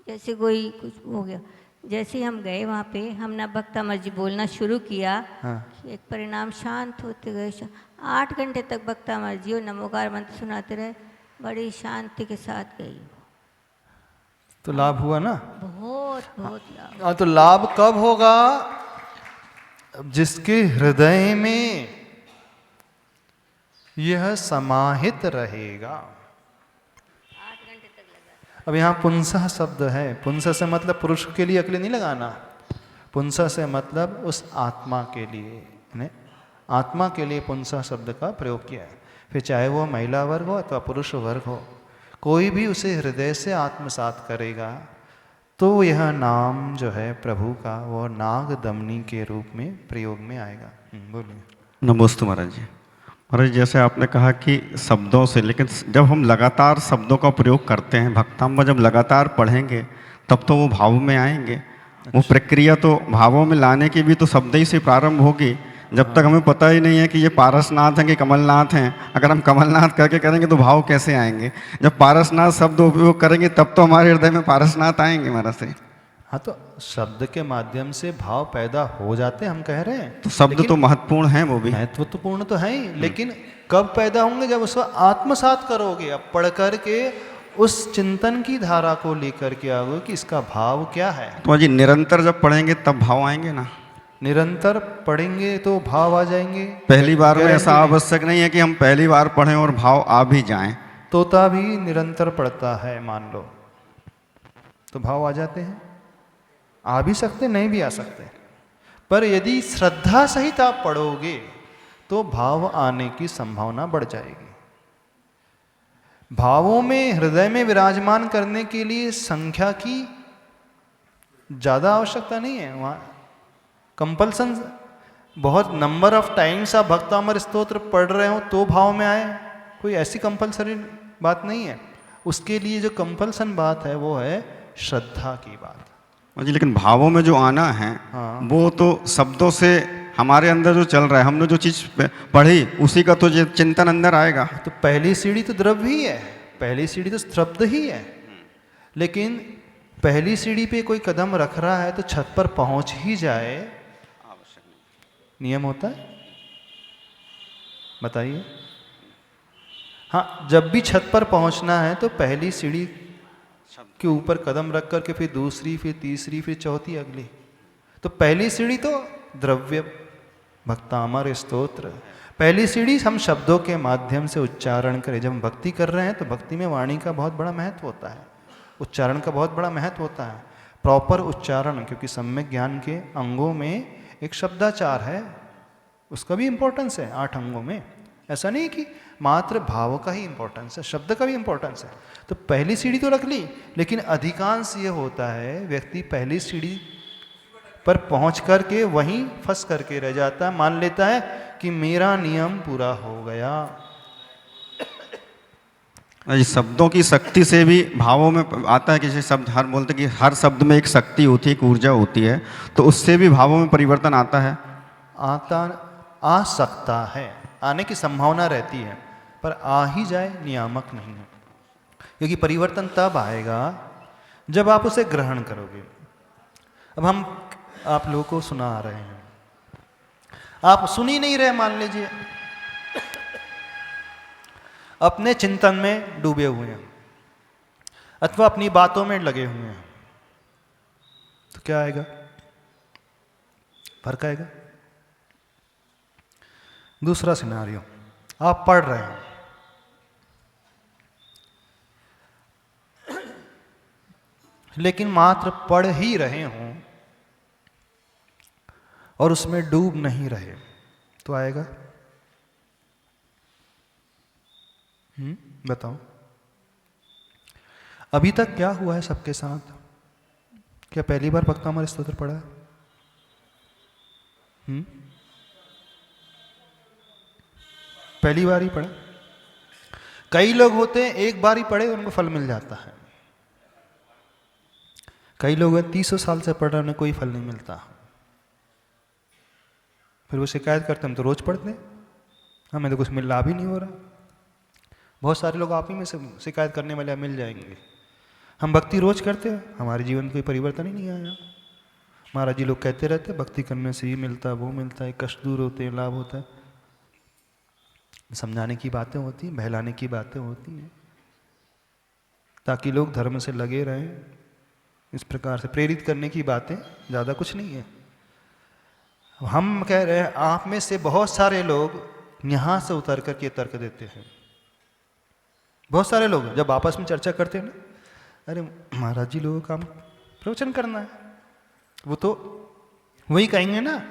जैसे कोई कुछ हो गया, जैसे ही हम गए वहाँ पे, हमने भक्तामर जी बोलना शुरू किया। हाँ। एक परिणाम शांत होते गए। 8 घंटे तक भक्तामर जी और नमोकार मंत्र सुनाते रहे, बड़ी शांति के साथ गई। तो लाभ हुआ ना? बहुत बहुत लाभ। हाँ, तो लाभ कब होगा? जिसके हृदय में यह समाहित रहेगा। 8 घंटे तक लगा। अब यहाँ पुंसः शब्द है। पुंसः से मतलब पुरुष के लिए अकेले नहीं लगाना। पुंसः से मतलब उस आत्मा के लिए, ने आत्मा के लिए पुंसः शब्द का प्रयोग किया है। फिर चाहे वो महिला वर्ग हो अथवा पुरुष वर्ग हो, कोई भी उसे हृदय से आत्मसात करेगा तो यह नाम जो है प्रभु का, वो नाग दमनी के रूप में प्रयोग में आएगा। बोलिए। नमस्ते महाराज जी। महाराज, जैसे आपने कहा कि शब्दों से, लेकिन जब हम लगातार शब्दों का प्रयोग करते हैं, भक्तांब जब लगातार पढ़ेंगे तब तो वो भाव में आएंगे। वो प्रक्रिया तो भावों में लाने की भी तो शब्द ही से प्रारंभ होगी। जब तक हमें पता ही नहीं है कि ये पारसनाथ हैं कि कमलनाथ हैं, अगर हम कमलनाथ करके करेंगे तो भाव कैसे आएंगे? जब पारसनाथ शब्द उपयोग करेंगे तब तो हमारे हृदय में पारसनाथ आएंगे महाराज से। हाँ, तो शब्द के माध्यम से भाव पैदा हो जाते हैं, हम कह रहे हैं। तो शब्द तो महत्वपूर्ण है, वो भी महत्वपूर्ण तो है ही, लेकिन कब पैदा होंगे? जब उसको आत्मसात करोगे। अब पढ़ करके उस चिंतन की धारा को लेकर के आओगे कि इसका भाव क्या है। तो जी निरंतर जब पढ़ेंगे तब भाव आएंगे ना? निरंतर पढ़ेंगे तो भाव आ जाएंगे। पहली बार में ऐसा आवश्यक नहीं है कि हम पहली बार पढ़ें और भाव आ भी जाएं। तोता भी निरंतर पढ़ता है मान लो, तो भाव आ जाते हैं। आ भी सकते, नहीं भी आ सकते। पर यदि श्रद्धा सहित आप पढ़ोगे तो भाव आने की संभावना बढ़ जाएगी। भावों में हृदय में विराजमान करने के लिए संख्या की ज़्यादा आवश्यकता नहीं है। वहाँ कंपल्सन बहुत नंबर ऑफ टाइम्स आप भक्तामर स्तोत्र पढ़ रहे हो तो भाव में आए, कोई ऐसी कंपल्सरी बात नहीं है। उसके लिए जो कंपल्सन बात है वो है श्रद्धा की बात। जी, लेकिन भावों में जो आना है, हाँ। वो तो शब्दों से हमारे अंदर जो चल रहा है, हमने जो चीज़ पढ़ी उसी का तो चिंतन अंदर आएगा। तो पहली सीढ़ी तो द्रव्य ही है, पहली सीढ़ी तो शब्द ही है। लेकिन पहली सीढ़ी पे कोई कदम रख रहा है तो छत पर पहुंच ही जाए, नियम होता है? बताइए। हाँ, जब भी छत पर पहुंचना है तो पहली सीढ़ी के ऊपर कदम रख करके फिर दूसरी, फिर तीसरी, फिर चौथी, अगली। तो पहली सीढ़ी तो द्रव्य भक्तामर स्तोत्र। पहली सीढ़ी हम शब्दों के माध्यम से उच्चारण करें। जब हम भक्ति कर रहे हैं तो भक्ति में वाणी का बहुत बड़ा महत्व होता है, उच्चारण का बहुत बड़ा महत्व होता है। प्रॉपर उच्चारण, क्योंकि सम्यक ज्ञान के अंगों में एक शब्दाचार है, उसका भी इम्पोर्टेंस है 8 अंगों में। ऐसा नहीं कि मात्र भाव का ही इम्पोर्टेंस है, शब्द का भी इम्पोर्टेंस है। तो पहली सीढ़ी तो रख ली, लेकिन अधिकांश ये होता है व्यक्ति पहली सीढ़ी पर पहुंच करके वहीं फंस करके रह जाता है, मान लेता है कि मेरा नियम पूरा हो गया। शब्दों की शक्ति से भी भावों में आता है। किसी शब्द हर बोलते कि हर शब्द में एक शक्ति होती है, एक ऊर्जा होती है, तो उससे भी भावों में परिवर्तन आता है। आ सकता है, आने की संभावना रहती है, पर आ ही जाए नियामक नहीं है। क्योंकि परिवर्तन तब आएगा जब आप उसे ग्रहण करोगे। अब हम आप लोगों को सुना रहे हैं, आप सुन ही नहीं रहे, मान लीजिए अपने चिंतन में डूबे हुए हैं अथवा अपनी बातों में लगे हुए हैं, तो क्या आएगा? फर्क आएगा। दूसरा सिनारियो, आप पढ़ रहे हैं, लेकिन मात्र पढ़ ही रहे हों और उसमें डूब नहीं रहे, तो आएगा? बताओ। अभी तक क्या हुआ है सबके साथ? क्या पहली बार भक्तामर स्तोत्र पढ़ा है? पहली बार ही पढ़ा? कई लोग होते हैं एक बार ही पढ़े उनको फल मिल जाता है। कई लोग हैं 300 साल से पढ़ रहे, उन्हें कोई फल नहीं मिलता। फिर वो शिकायत करते, हम तो रोज पढ़ते हैं, हमें तो कुछ लाभ ही नहीं हो रहा। बहुत सारे लोग आप ही में से शिकायत करने वाले मिल जाएंगे। हम भक्ति रोज करते हैं, हमारे जीवन में कोई परिवर्तन ही नहीं आया। महाराज जी लोग कहते रहते हैं भक्ति करने से ये मिलता है, वो मिलता है, कष्ट दूर होते हैं, लाभ होता है। समझाने की बातें होती हैं, बहलाने की बातें होती हैं, ताकि लोग धर्म से लगे रहें। इस प्रकार से प्रेरित करने की बातें, ज़्यादा कुछ नहीं है। हम कह रहे हैं आप में से बहुत सारे लोग यहाँ से उतर करके तर्क देते हैं। बहुत सारे लोग जब आपस में चर्चा करते हैं ना, अरे महाराज जी लोगों का काम प्रवचन करना है, वो तो वही कहेंगे ना।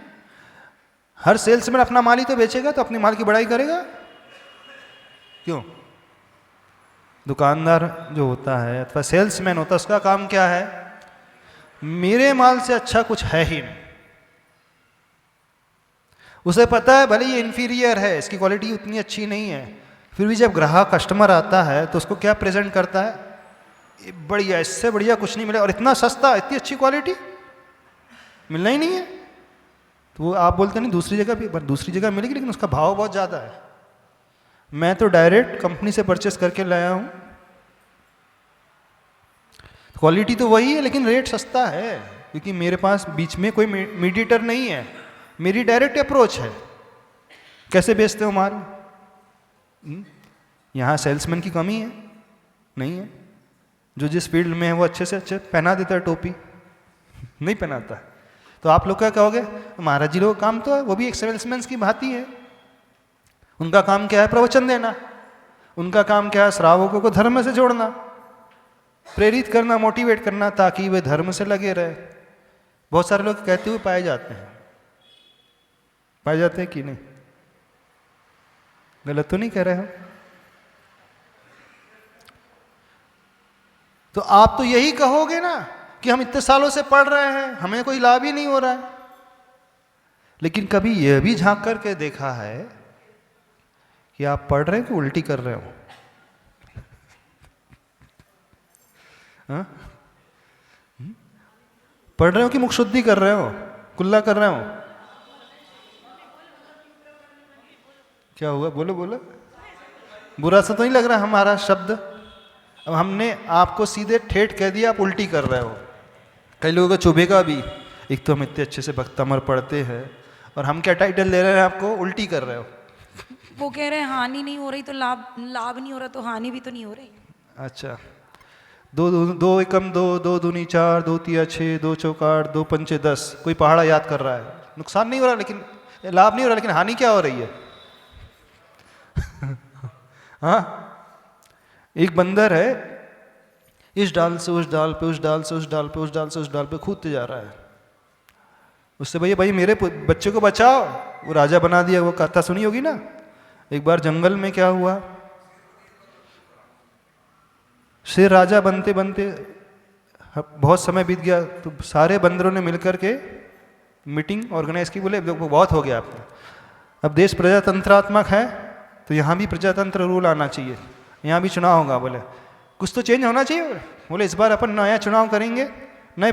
हर सेल्समैन अपना माल ही तो बेचेगा, तो अपने माल की बड़ाई करेगा क्यों? दुकानदार जो होता है अथवा सेल्समैन होता है, उसका काम क्या है? मेरे माल से अच्छा कुछ है ही नहीं। उसे पता है भले ये इन्फीरियर है, इसकी क्वालिटी उतनी अच्छी नहीं है, फिर भी जब ग्राहक कस्टमर आता है तो उसको क्या प्रेजेंट करता है? ये बढ़िया, इससे बढ़िया कुछ नहीं मिलेगा, और इतना सस्ता, इतनी अच्छी क्वालिटी मिलना ही नहीं है। तो वो आप बोलते नहीं दूसरी जगह भी, दूसरी जगह मिलेगी लेकिन उसका भाव बहुत ज़्यादा है। मैं तो डायरेक्ट कंपनी से परचेस करके लाया हूँ, क्वालिटी तो वही है लेकिन रेट सस्ता है, क्योंकि मेरे पास बीच में कोई मीडिएटर नहीं है, मेरी डायरेक्ट अप्रोच है। कैसे बेचते हो माल? यहाँ सेल्समैन की कमी है? नहीं है। जो जिस फील्ड में है वो अच्छे से अच्छे पहना देता है टोपी, नहीं पहनाता। तो आप लोग क्या कहोगे? महाराज जी लोग काम तो है, वो भी एक सेल्समैन की भांति है। उनका काम क्या है? प्रवचन देना। उनका काम क्या है? श्रावकों को धर्म से जोड़ना, प्रेरित करना, मोटिवेट करना, ताकि वे धर्म से लगे रहे। बहुत सारे लोग कहते हुए पाए जाते हैं, पाए जाते हैं कि नहीं? गलत तो नहीं कह रहे हो? तो आप तो यही कहोगे ना कि हम इतने सालों से पढ़ रहे हैं, हमें कोई लाभ ही नहीं हो रहा है। लेकिन कभी यह भी झांक करके देखा है कि आप पढ़ रहे हो कि उल्टी कर रहे हो? हाँ? पढ़ रहे हो कि मुख शुद्धि कर रहे हो, कुल्ला कर रहे हो? क्या हुआ? बोलो बोलो। बुरा सा तो नहीं लग रहा हमारा शब्द? अब हमने आपको सीधे ठेठ कह दिया, आप उल्टी कर रहे हो। कई लोगों को चुभेगा भी, एक तो हम इतने अच्छे से भक्तामर पढ़ते हैं और हम क्या टाइटल दे रहे हैं आपको? उल्टी कर रहे हो। वो कह रहे हैं हानि नहीं हो रही तो लाभ नहीं हो रहा, तो हानि भी तो नहीं हो रही। अच्छा, दो एकम दो, दो दूनी चार, दो तिया 6, दो चौका 8, दो पंचे 10। कोई पहाड़ा याद कर रहा है, नुकसान नहीं हो रहा, लेकिन लाभ नहीं हो रहा, लेकिन हानि क्या हो रही है? हाँ, एक बंदर है, इस डाल से उस डाल पे, उस डाल से उस डाल पे, उस डाल से उस डाल पे कूदते जा रहा है। उससे भैया भाई मेरे बच्चे को बचाओ, वो राजा बना दिया। वो कथा सुनी होगी ना, एक बार जंगल में क्या हुआ, शेर राजा बनते बनते बहुत समय बीत गया, तो सारे बंदरों ने मिलकर के मीटिंग ऑर्गेनाइज की, बोले देखो बहुत हो गया आपने, अब देश प्रजातंत्रात्मक है तो यहाँ भी प्रजातंत्र रूल आना चाहिए, यहाँ भी चुनाव होगा। बोले कुछ तो चेंज होना चाहिए। बोले इस बार अपन नया चुनाव करेंगे, नए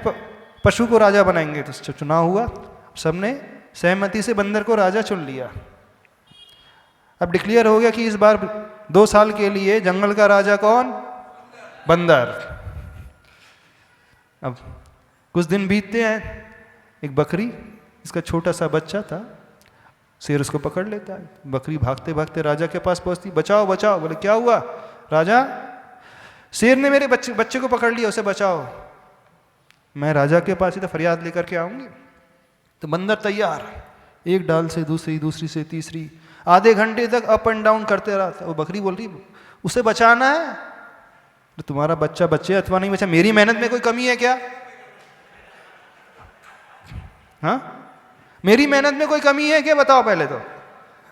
पशु को राजा बनाएंगे। तो चुनाव हुआ, सबने सहमति से बंदर को राजा चुन लिया। अब डिक्लेयर हो गया कि इस बार 2 साल के लिए जंगल का राजा कौन? बंदर। अब कुछ दिन बीतते हैं, एक बकरी, इसका छोटा सा बच्चा था, शेर उसको पकड़ लेता है। बकरी भागते भागते राजा के पास पहुंचती, बचाओ बचाओ। बोले क्या हुआ? राजा, शेर ने मेरे बच्चे को पकड़ लिया, उसे बचाओ। मैं राजा के पास ही तो फरियाद लेकर के आऊंगी। तो बंदर तैयार, एक डाल से दूसरी, दूसरी से तीसरी, आधे घंटे तक अप एंड डाउन करते रहा था। वो बकरी बोल रही उसे बचाना है, तो तुम्हारा बच्चा बच्चे अथवा नहीं बचा, मेरी मेहनत में कोई कमी है क्या? हाँ, मेरी मेहनत में कोई कमी है क्या? बताओ पहले तो।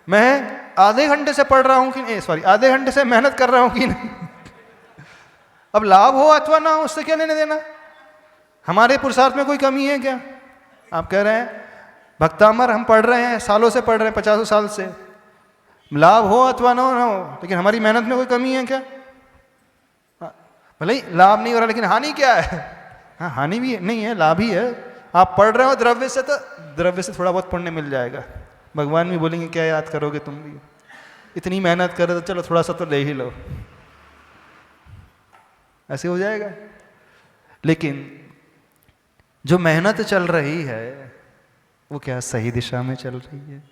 मैं आधे घंटे से पढ़ रहा हूं कि सॉरी, आधे घंटे से मेहनत कर रहा हूं कि नहीं? अब लाभ हो अथवा ना हो, उससे क्या लेने देना? हमारे पुरुषार्थ में कोई कमी है क्या? आप कह रहे हैं भक्तामर हम पढ़ रहे हैं, सालों से पढ़ रहे हैं, 50 साल से, लाभ हो अथवा ना हो, लेकिन हमारी मेहनत में कोई कमी है क्या? भले ही लाभ नहीं हो रहा, लेकिन हानि क्या है? हाँ, हानि भी नहीं है, लाभ ही है। आप पढ़ रहे हो द्रव्य से, तो द्रव्य से थोड़ा बहुत पुण्य मिल जाएगा। भगवान भी बोलेंगे क्या याद करोगे तुम भी, इतनी मेहनत कर रहे तो चलो थोड़ा सा तो ले ही लो, ऐसे हो जाएगा। लेकिन जो मेहनत चल रही है वो क्या सही दिशा में चल रही है?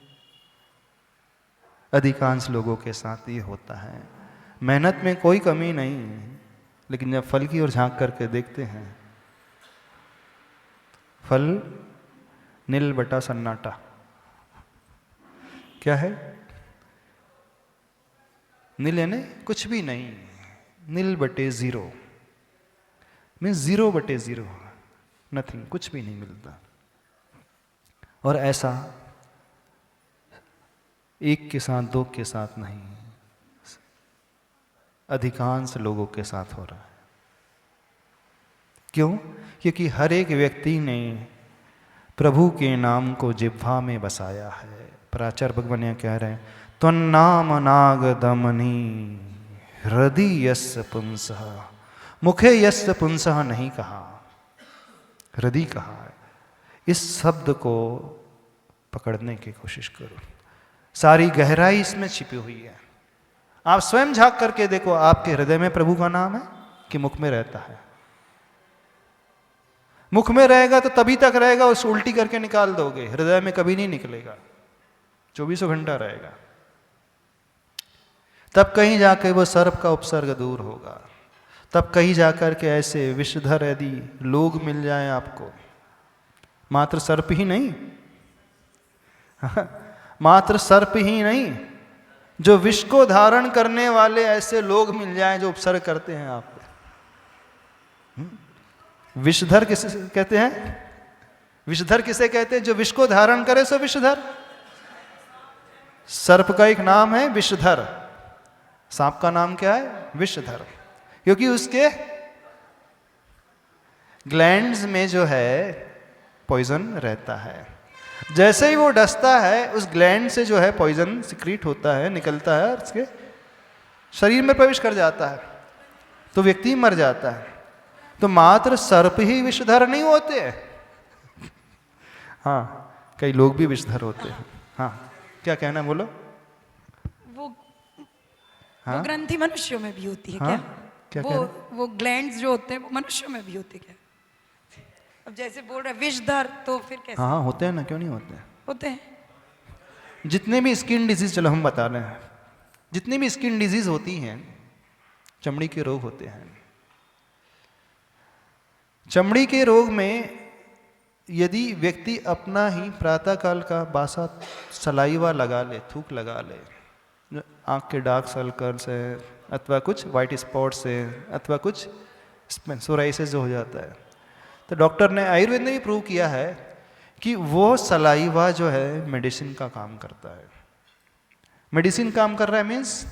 अधिकांश लोगों के साथ ये होता है। मेहनत में कोई कमी नहीं है, लेकिन जब फल की ओर झांक करके देखते हैं, फल नील बटा सन्नाटा। क्या है? नील यानी कुछ भी नहीं, नील बटे जीरो, मीन्स 0/0, नथिंग, कुछ भी नहीं मिलता। और ऐसा एक के साथ, दो के साथ नहीं, अधिकांश लोगों के साथ हो रहा है। क्यों? क्योंकि हर एक व्यक्ति ने प्रभु के नाम को जिह्वा में बसाया है। प्राचार्य भगवान यह कह रहे हैं, त्वन्नाम नाग दमनी हृदय यस्य पुंसः, मुखे यस्य पुंसः नहीं कहा, हृदय कहा है। इस शब्द को पकड़ने की कोशिश करो, सारी गहराई इसमें छिपी हुई है। आप स्वयं झांक करके देखो, आपके हृदय में प्रभु का नाम है कि मुख में रहता है? मुख में रहेगा तो तभी तक रहेगा, उस उल्टी करके निकाल दोगे, हृदय में कभी नहीं निकलेगा, 24 घंटा रहेगा। तब कहीं जाकर वो सर्प का उपसर्ग दूर होगा, तब कहीं जाकर के ऐसे विषधर यदि लोग मिल जाएं आपको, मात्र सर्प ही नहीं, मात्र सर्प ही नहीं, जो विष को धारण करने वाले ऐसे लोग मिल जाएं जो उपसर्ग करते हैं आपको। विषधर किसे कहते हैं? विषधर किसे कहते हैं? जो विष को धारण करे सो विषधर। सर्प का एक नाम है विषधर, सांप का नाम क्या है? विषधर, क्योंकि उसके ग्लैंड्स में जो है पॉइजन रहता है। जैसे ही वो डसता है, उस ग्लैंड से जो है पॉइजन सिक्रीट होता है, निकलता है और उसके शरीर में प्रवेश कर जाता है, तो व्यक्ति मर जाता है। तो मात्र सर्प ही विषधर नहीं होते, हाँ कई लोग भी विषधर होते हैं। हाँ क्या कहना, बोलो। वो हाँ? वो ग्रंथि मनुष्यों में भी होती है। हाँ? क्या क्या वो ग्लैंड्स जो होते हैं वो मनुष्यों में भी होते क्या? अब जैसे बोल रहे विषधर, तो फिर कैसे? हाँ होते हैं ना, क्यों नहीं होते? होते हैं। जितने भी स्किन डिजीज, चलो हम बता रहे हैं, जितनी भी स्किन डिजीज होती हैं, चमड़ी के रोग होते हैं। चमड़ी के रोग में यदि व्यक्ति अपना ही प्रातःकाल का बासा सलाइवा लगा ले, थूक लगा ले, आँख के डार्क सर्कल से, अथवा कुछ वाइट स्पॉट से, अथवा कुछ सोराइसिस जो हो जाता है, तो डॉक्टर ने, आयुर्वेद ने भी प्रूव किया है कि वो सलाइवा जो है मेडिसिन का काम करता है। मेडिसिन काम कर रहा है मीन्स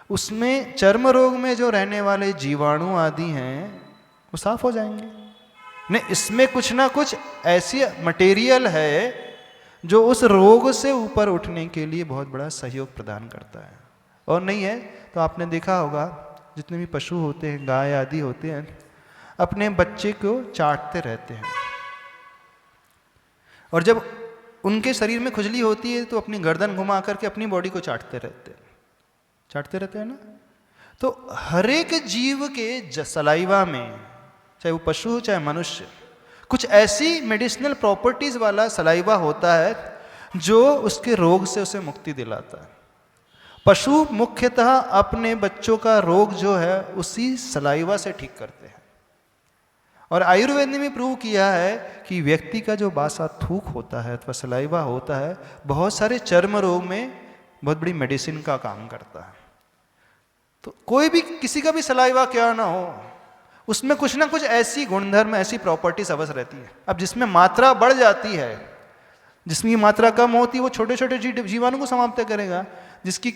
उसमें चर्म रोग में जो रहने वाले जीवाणु आदि हैं वो साफ हो जाएंगे। नहीं, इसमें कुछ ना कुछ ऐसी मटेरियल है जो उस रोग से ऊपर उठने के लिए बहुत बड़ा सहयोग प्रदान करता है। और नहीं है तो आपने देखा होगा, जितने भी पशु होते हैं, गाय आदि होते हैं, अपने बच्चे को चाटते रहते हैं, और जब उनके शरीर में खुजली होती है तो अपनी गर्दन घुमा करके अपनी बॉडी को चाटते रहते हैं ना। तो हर एक जीव के सलाइवा में, चाहे वो पशु हो चाहे मनुष्य, कुछ ऐसी मेडिसिनल प्रॉपर्टीज वाला सलाइवा होता है जो उसके रोग से उसे मुक्ति दिलाता है। पशु मुख्यतः अपने बच्चों का रोग जो है उसी सलाइवा से ठीक करते हैं। और आयुर्वेद ने भी प्रूव किया है कि व्यक्ति का जो बासा थूक होता है अथवा सलाइवा होता है, बहुत सारे चर्म रोग में बहुत बड़ी मेडिसिन का काम करता है। तो कोई भी, किसी का भी सलाइवा क्या ना हो, उसमें कुछ ना कुछ ऐसी गुणधर्म, ऐसी प्रॉपर्टीज अवश्य रहती है। अब जिसमें मात्रा बढ़ जाती है, जिसमें मात्रा कम होती है, वो छोटे छोटे जीवाणु को समाप्त करेगा। जिसकी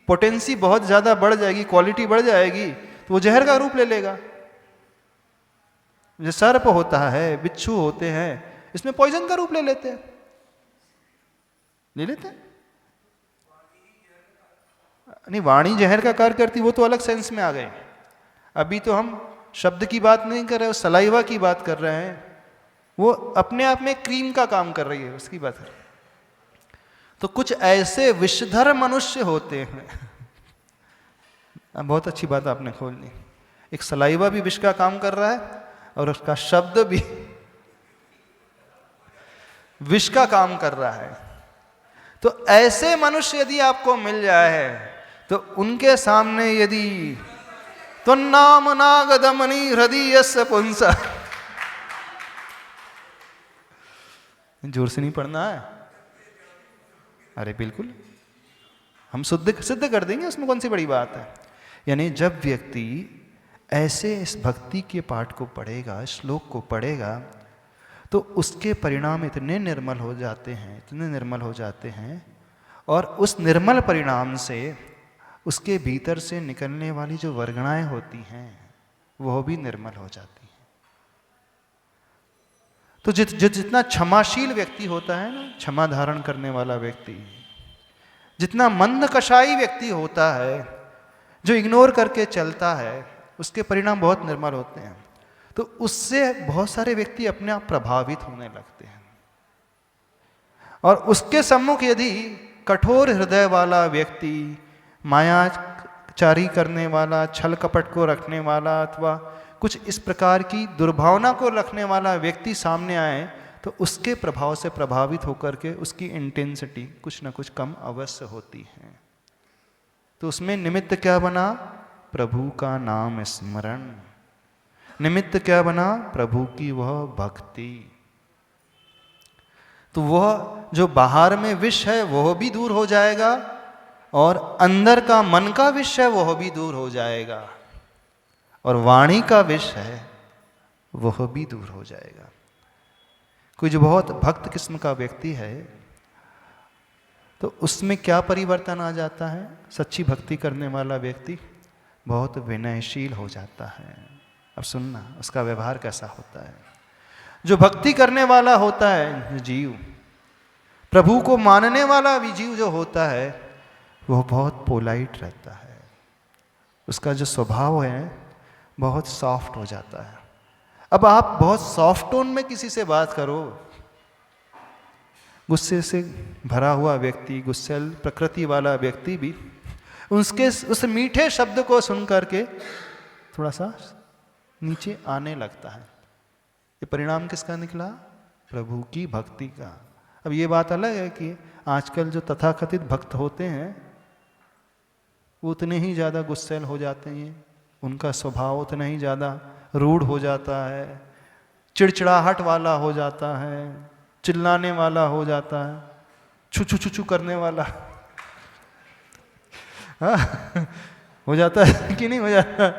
पोटेंसी बहुत ज़्यादा बढ़ जाएगी, क्वालिटी बढ़ जाएगी, तो वो जहर का रूप ले लेगा। जो सर्प होता है, बिच्छू होते हैं, इसमें पॉइजन का रूप ले लेते हैं। नहीं, वाणी जहर का कार्य करती, वो तो अलग सेंस में आ गए। अभी तो हम शब्द की बात नहीं कर रहे, सलाइवा की बात कर रहे हैं। वो अपने आप में क्रीम का काम कर रही है, उसकी बात है। तो कुछ ऐसे विषधर मनुष्य होते हैं। बहुत अच्छी बात आपने खोल दी। एक सलाइवा भी विष का काम कर रहा है और उसका शब्द भी विष का काम कर रहा है। तो ऐसे मनुष्य यदि आपको मिल जाए तो उनके सामने यदि तो नाम नागदमनी हृदय पुंस, जोर से नहीं पढ़ना है, अरे बिल्कुल हम सिद्ध कर देंगे, उसमें कौन सी बड़ी बात है। यानी जब व्यक्ति ऐसे इस भक्ति के पाठ को पढ़ेगा, श्लोक को पढ़ेगा, तो उसके परिणाम इतने निर्मल हो जाते हैं, इतने निर्मल हो जाते हैं, और उस निर्मल परिणाम से उसके भीतर से निकलने वाली जो वर्गणाएं होती हैं वह भी निर्मल हो जाती हैं। तो जितना क्षमाशील व्यक्ति होता है ना, क्षमा धारण करने वाला व्यक्ति, जितना मंद कषाई व्यक्ति होता है, जो इग्नोर करके चलता है, उसके परिणाम बहुत निर्मल होते हैं। तो उससे बहुत सारे व्यक्ति अपने आप प्रभावित होने लगते हैं। और उसके सम्मुख यदि कठोर हृदय वाला व्यक्ति, मायाचारी करने वाला, छल कपट को रखने वाला, अथवा कुछ इस प्रकार की दुर्भावना को रखने वाला व्यक्ति सामने आए, तो उसके प्रभाव से प्रभावित होकर के उसकी इंटेंसिटी कुछ न कुछ कम अवश्य होती है। तो उसमें निमित्त क्या बना? प्रभु का नाम स्मरण। निमित्त क्या बना? प्रभु की वह भक्ति। तो वह जो बाहर में विष है वह भी दूर हो जाएगा, और अंदर का मन का विष है वह भी दूर हो जाएगा, और वाणी का विष है वह भी दूर हो जाएगा। कोई जो बहुत भक्त किस्म का व्यक्ति है, तो उसमें क्या परिवर्तन आ जाता है? सच्ची भक्ति करने वाला व्यक्ति बहुत विनयशील हो जाता है। अब सुनना उसका व्यवहार कैसा होता है। जो भक्ति करने वाला होता है जीव, प्रभु को मानने वाला भी जीव जो होता है, वह बहुत पोलाइट रहता है। उसका जो स्वभाव है बहुत सॉफ्ट हो जाता है। अब आप बहुत सॉफ्ट टोन में किसी से बात करो, गुस्से से भरा हुआ व्यक्ति, गुस्सेल प्रकृति वाला व्यक्ति भी उसके उस मीठे शब्द को सुन करके थोड़ा सा नीचे आने लगता है। ये परिणाम किसका निकला? प्रभु की भक्ति का। अब ये बात अलग है कि आजकल जो तथाकथित भक्त होते हैं वो उतने ही ज़्यादा गुस्सेल हो जाते हैं, उनका स्वभाव उतना ही ज़्यादा रूढ़ हो जाता है, चिड़चिड़ाहट वाला हो जाता है, चिल्लाने वाला हो जाता है, छू छू छू छू करने वाला हो जाता है कि नहीं हो जाता?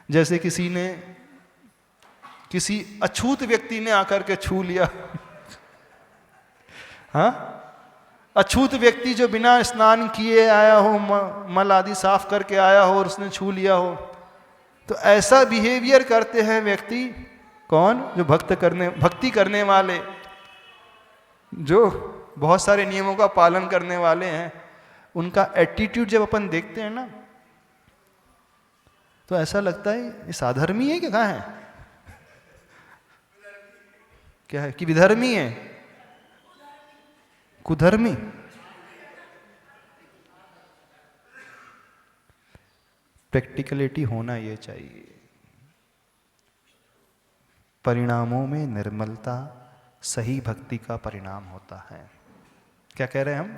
जैसे किसी अछूत व्यक्ति ने आकर के छू लिया, हाँ, अछूत व्यक्ति जो बिना स्नान किए आया हो, मल आदि साफ करके आया हो और उसने छू लिया हो, तो ऐसा बिहेवियर करते हैं व्यक्ति। कौन? जो भक्ति करने वाले, जो बहुत सारे नियमों का पालन करने वाले हैं, उनका एटीट्यूड जब अपन देखते हैं ना, तो ऐसा लगता है ये साधर्मी है कि कहाँ है, क्या है कि विधर्मी है, कुधर्मी। प्रैक्टिकलिटी होना ये चाहिए। परिणामों में निर्मलता सही भक्ति का परिणाम होता है। क्या कह रहे हैं हम?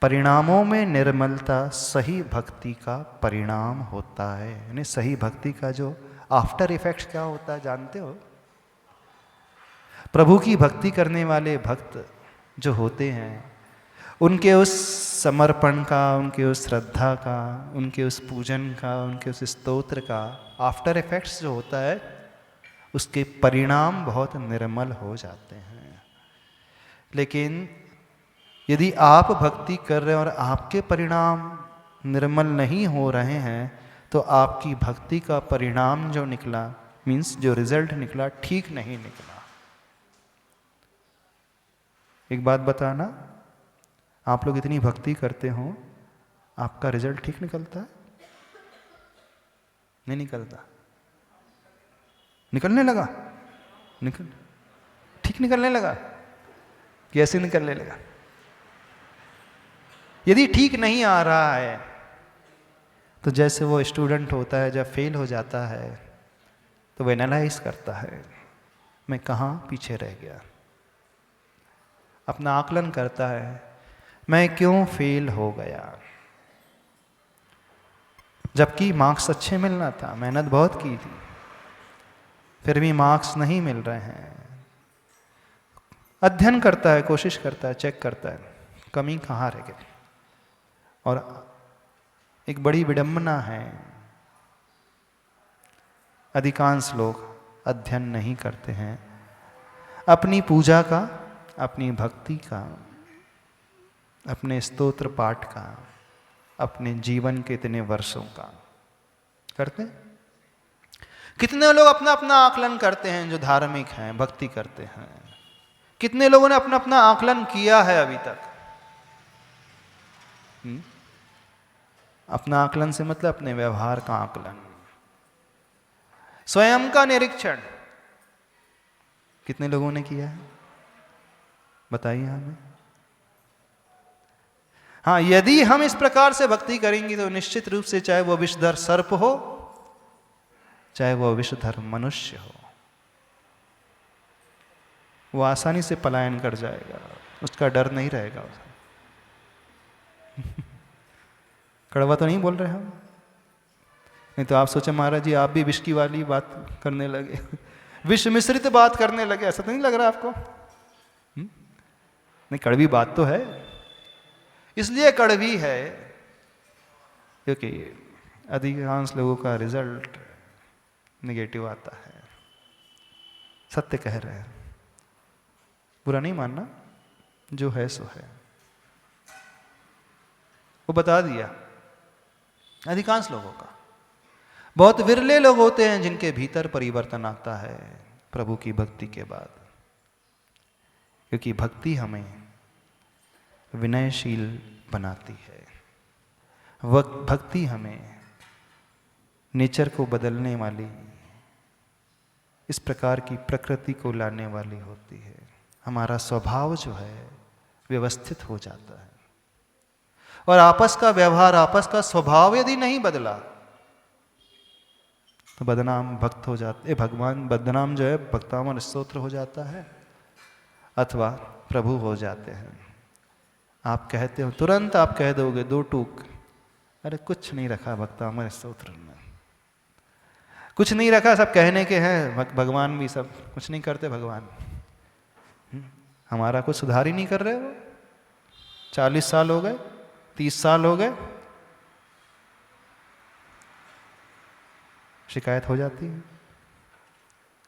परिणामों में निर्मलता सही भक्ति का परिणाम होता है। यानी सही भक्ति का जो आफ्टर इफेक्ट्स क्या होता है जानते हो? प्रभु की भक्ति करने वाले भक्त जो होते हैं, उनके उस समर्पण का, उनके उस श्रद्धा का, उनके उस पूजन का, उनके उस स्तोत्र का आफ्टर इफेक्ट्स जो होता है, उसके परिणाम बहुत निर्मल हो जाते हैं। लेकिन यदि आप भक्ति कर रहे हैं और आपके परिणाम निर्मल नहीं हो रहे हैं, तो आपकी भक्ति का परिणाम जो निकला, मीन्स जो रिजल्ट निकला, ठीक नहीं निकला। एक बात बताना, आप लोग इतनी भक्ति करते हो, आपका रिजल्ट ठीक निकलता है? नहीं निकलता। निकलने लगा? ठीक निकलने लगा कि ऐसे निकलने लगा? यदि ठीक नहीं आ रहा है, तो जैसे वो स्टूडेंट होता है जब फेल हो जाता है, तो वो एनालाइज करता है, मैं कहाँ पीछे रह गया, अपना आकलन करता है, मैं क्यों फेल हो गया, जबकि मार्क्स अच्छे मिलना था, मेहनत बहुत की थी, फिर भी मार्क्स नहीं मिल रहे हैं। अध्ययन करता है, कोशिश करता है, चेक करता है कमी कहाँ रह गई। और एक बड़ी विडंबना है, अधिकांश लोग अध्ययन नहीं करते हैं अपनी पूजा का, अपनी भक्ति का, अपने स्तोत्र पाठ का, अपने जीवन के इतने वर्षों का करते हैं। कितने लोग अपना अपना आकलन करते हैं जो धार्मिक हैं, भक्ति करते हैं। कितने लोगों ने अपना अपना आकलन किया है अभी तक? अपना आकलन से मतलब अपने व्यवहार का आकलन, स्वयं का निरीक्षण कितने लोगों ने किया है? बताइए हमें। हाँ, यदि हम इस प्रकार से भक्ति करेंगे तो निश्चित रूप से चाहे वो विषधर सर्प हो, चाहे वो विषधर मनुष्य हो, वो आसानी से पलायन कर जाएगा, उसका डर नहीं रहेगा उसे। कड़वा तो नहीं बोल रहे हम? नहीं तो आप सोचे महाराज जी आप भी विष की वाली बात करने लगे, विष मिश्रित बात करने लगे, ऐसा तो नहीं लग रहा आपको? नहीं, कड़वी बात तो है। इसलिए कड़वी है क्योंकि अधिकांश लोगों का रिजल्ट नेगेटिव आता है। सत्य कह रहे हैं, बुरा नहीं मानना, जो है सो है। वो बता दिया अधिकांश लोगों का। बहुत विरले लोग होते हैं जिनके भीतर परिवर्तन आता है प्रभु की भक्ति के बाद, क्योंकि भक्ति हमें विनयशील बनाती है। भक्ति हमें नेचर को बदलने वाली, इस प्रकार की प्रकृति को लाने वाली होती है। हमारा स्वभाव जो है व्यवस्थित हो जाता है, और आपस का व्यवहार, आपस का स्वभाव यदि नहीं बदला तो बदनाम भक्त हो जाते, भगवान बदनाम जो है भक्तामर स्तोत्र हो जाता है, अथवा प्रभु हो जाते हैं। आप कहते हो, तुरंत आप कह दोगे दो टूक, अरे कुछ नहीं रखा भक्तामर स्तोत्र में, कुछ नहीं रखा, सब कहने के हैं, भगवान भी सब कुछ नहीं करते। भगवान हमारा कुछ सुधार ही नहीं कर रहे हो। 40 साल हो गए, 30 साल हो गए, शिकायत हो जाती है,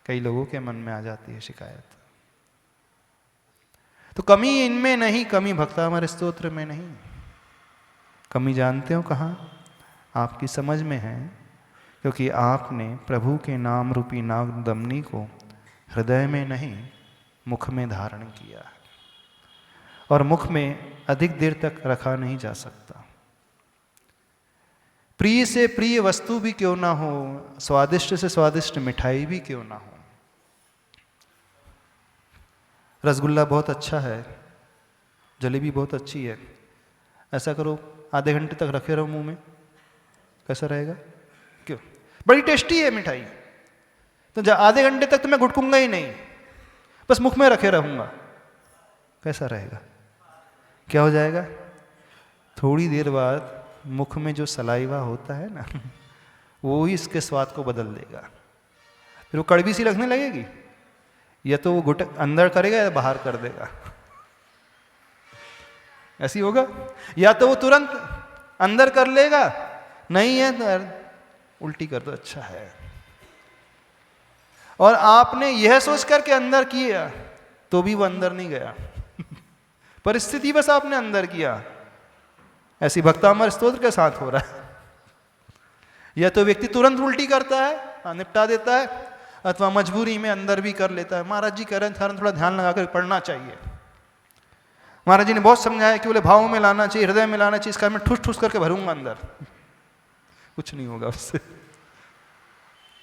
कई लोगों के मन में आ जाती है शिकायत। तो कमी इनमें नहीं, कमी भक्तामर स्तोत्र में नहीं। कमी जानते हो कहाँ? आपकी समझ में है, क्योंकि आपने प्रभु के नाम रूपी नागदमनी को हृदय में नहीं मुख में धारण किया है, और मुख में अधिक देर तक रखा नहीं जा सकता। प्रिय से प्रिय वस्तु भी क्यों ना हो, स्वादिष्ट से स्वादिष्ट मिठाई भी क्यों ना हो, रसगुल्ला बहुत अच्छा है, जलेबी बहुत अच्छी है, ऐसा करो आधे घंटे तक रखे रहो मुंह में, कैसा रहेगा? क्यों? बड़ी टेस्टी है मिठाई, तो आधे घंटे तक तो मैं घुटकूंगा ही नहीं, बस मुख में रखे रहूंगा, कैसा रहेगा? क्या हो जाएगा? थोड़ी देर बाद मुख में जो सलाइवा होता है ना, वो ही इसके स्वाद को बदल देगा। फिर वो कड़वी सी लगने लगेगी, या तो वो घुटक अंदर करेगा या बाहर कर देगा, ऐसी होगा। या तो वो तुरंत अंदर कर लेगा, नहीं है तो उल्टी कर दो, अच्छा है। और आपने यह सोच करके अंदर किया तो भी वो अंदर नहीं गया, परिस्थिति बस आपने अंदर किया। ऐसी भक्तामर स्तोत्र के साथ हो रहा है। या तो व्यक्ति तुरंत उल्टी करता है, निपटा देता है, अथवा मजबूरी में अंदर भी कर लेता है। महाराज जी कह रहे हैं थोड़ा ध्यान लगा कर पढ़ना चाहिए। महाराज जी ने बहुत समझाया कि बोले भाव में लाना चाहिए, हृदय में लाना चाहिए, इसका मैं ठूस ठूस करके भरूंगा अंदर, कुछ नहीं होगा उससे।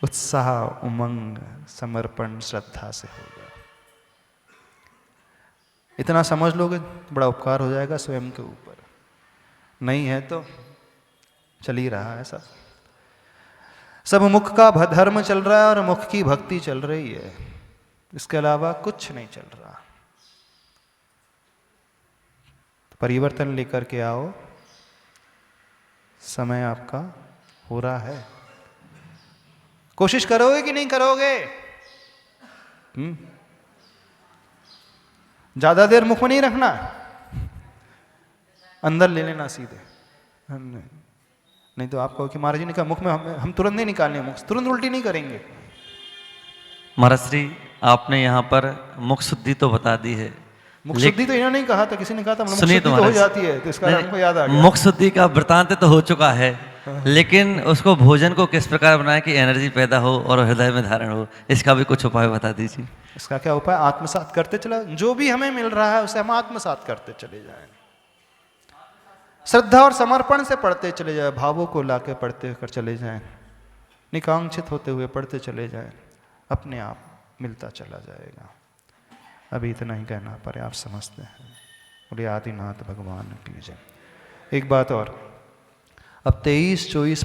उत्साह, उमंग, समर्पण, श्रद्धा से होगा। इतना समझ लोगे तो बड़ा उपकार हो जाएगा स्वयं के ऊपर। नहीं है तो चल ही रहा है सब। सब मुख का धर्म चल रहा है और मुख की भक्ति चल रही है, इसके अलावा कुछ नहीं चल रहा। तो परिवर्तन लेकर के आओ, समय आपका हो रहा है। कोशिश करोगे कि नहीं करोगे? ज्यादा देर मुख में नहीं रखना, अंदर ले लेना सीधे। नहीं तो आप कहो कि महाराज जी ने कहा मुख में हम तुरंत नहीं निकालने, मुख तुरंत उल्टी नहीं करेंगे। महाराज श्री, आपने यहाँ पर मुख शुद्धि तो बता दी है, मुख शुद्धि तो इन्होंने नहीं कहा था, किसी ने कहा था मुख सुनिए शुद्धि तो हो जाती है, तो इसका हमको याद आ गया। मुख शुद्धि का वृतांत तो हो चुका है, लेकिन उसको भोजन को किस प्रकार बनाए कि एनर्जी पैदा हो और हृदय में धारण हो, इसका भी कुछ उपाय बता दीजिए। इसका क्या उपाय? आत्मसात करते चला, जो भी हमें मिल रहा है उसे हम आत्मसात करते चले जाएं, श्रद्धा और समर्पण से पढ़ते चले जाएं, भावों को लाके पढ़ते कर चले जाएं, निकांक्षित होते हुए पढ़ते चले जाएं, अपने आप मिलता चला जाएगा। अभी इतना ही कहना पर्याप्त समझते हैं। बोले आदिनाथ भगवान की जय। एक बात और, अब 23, 24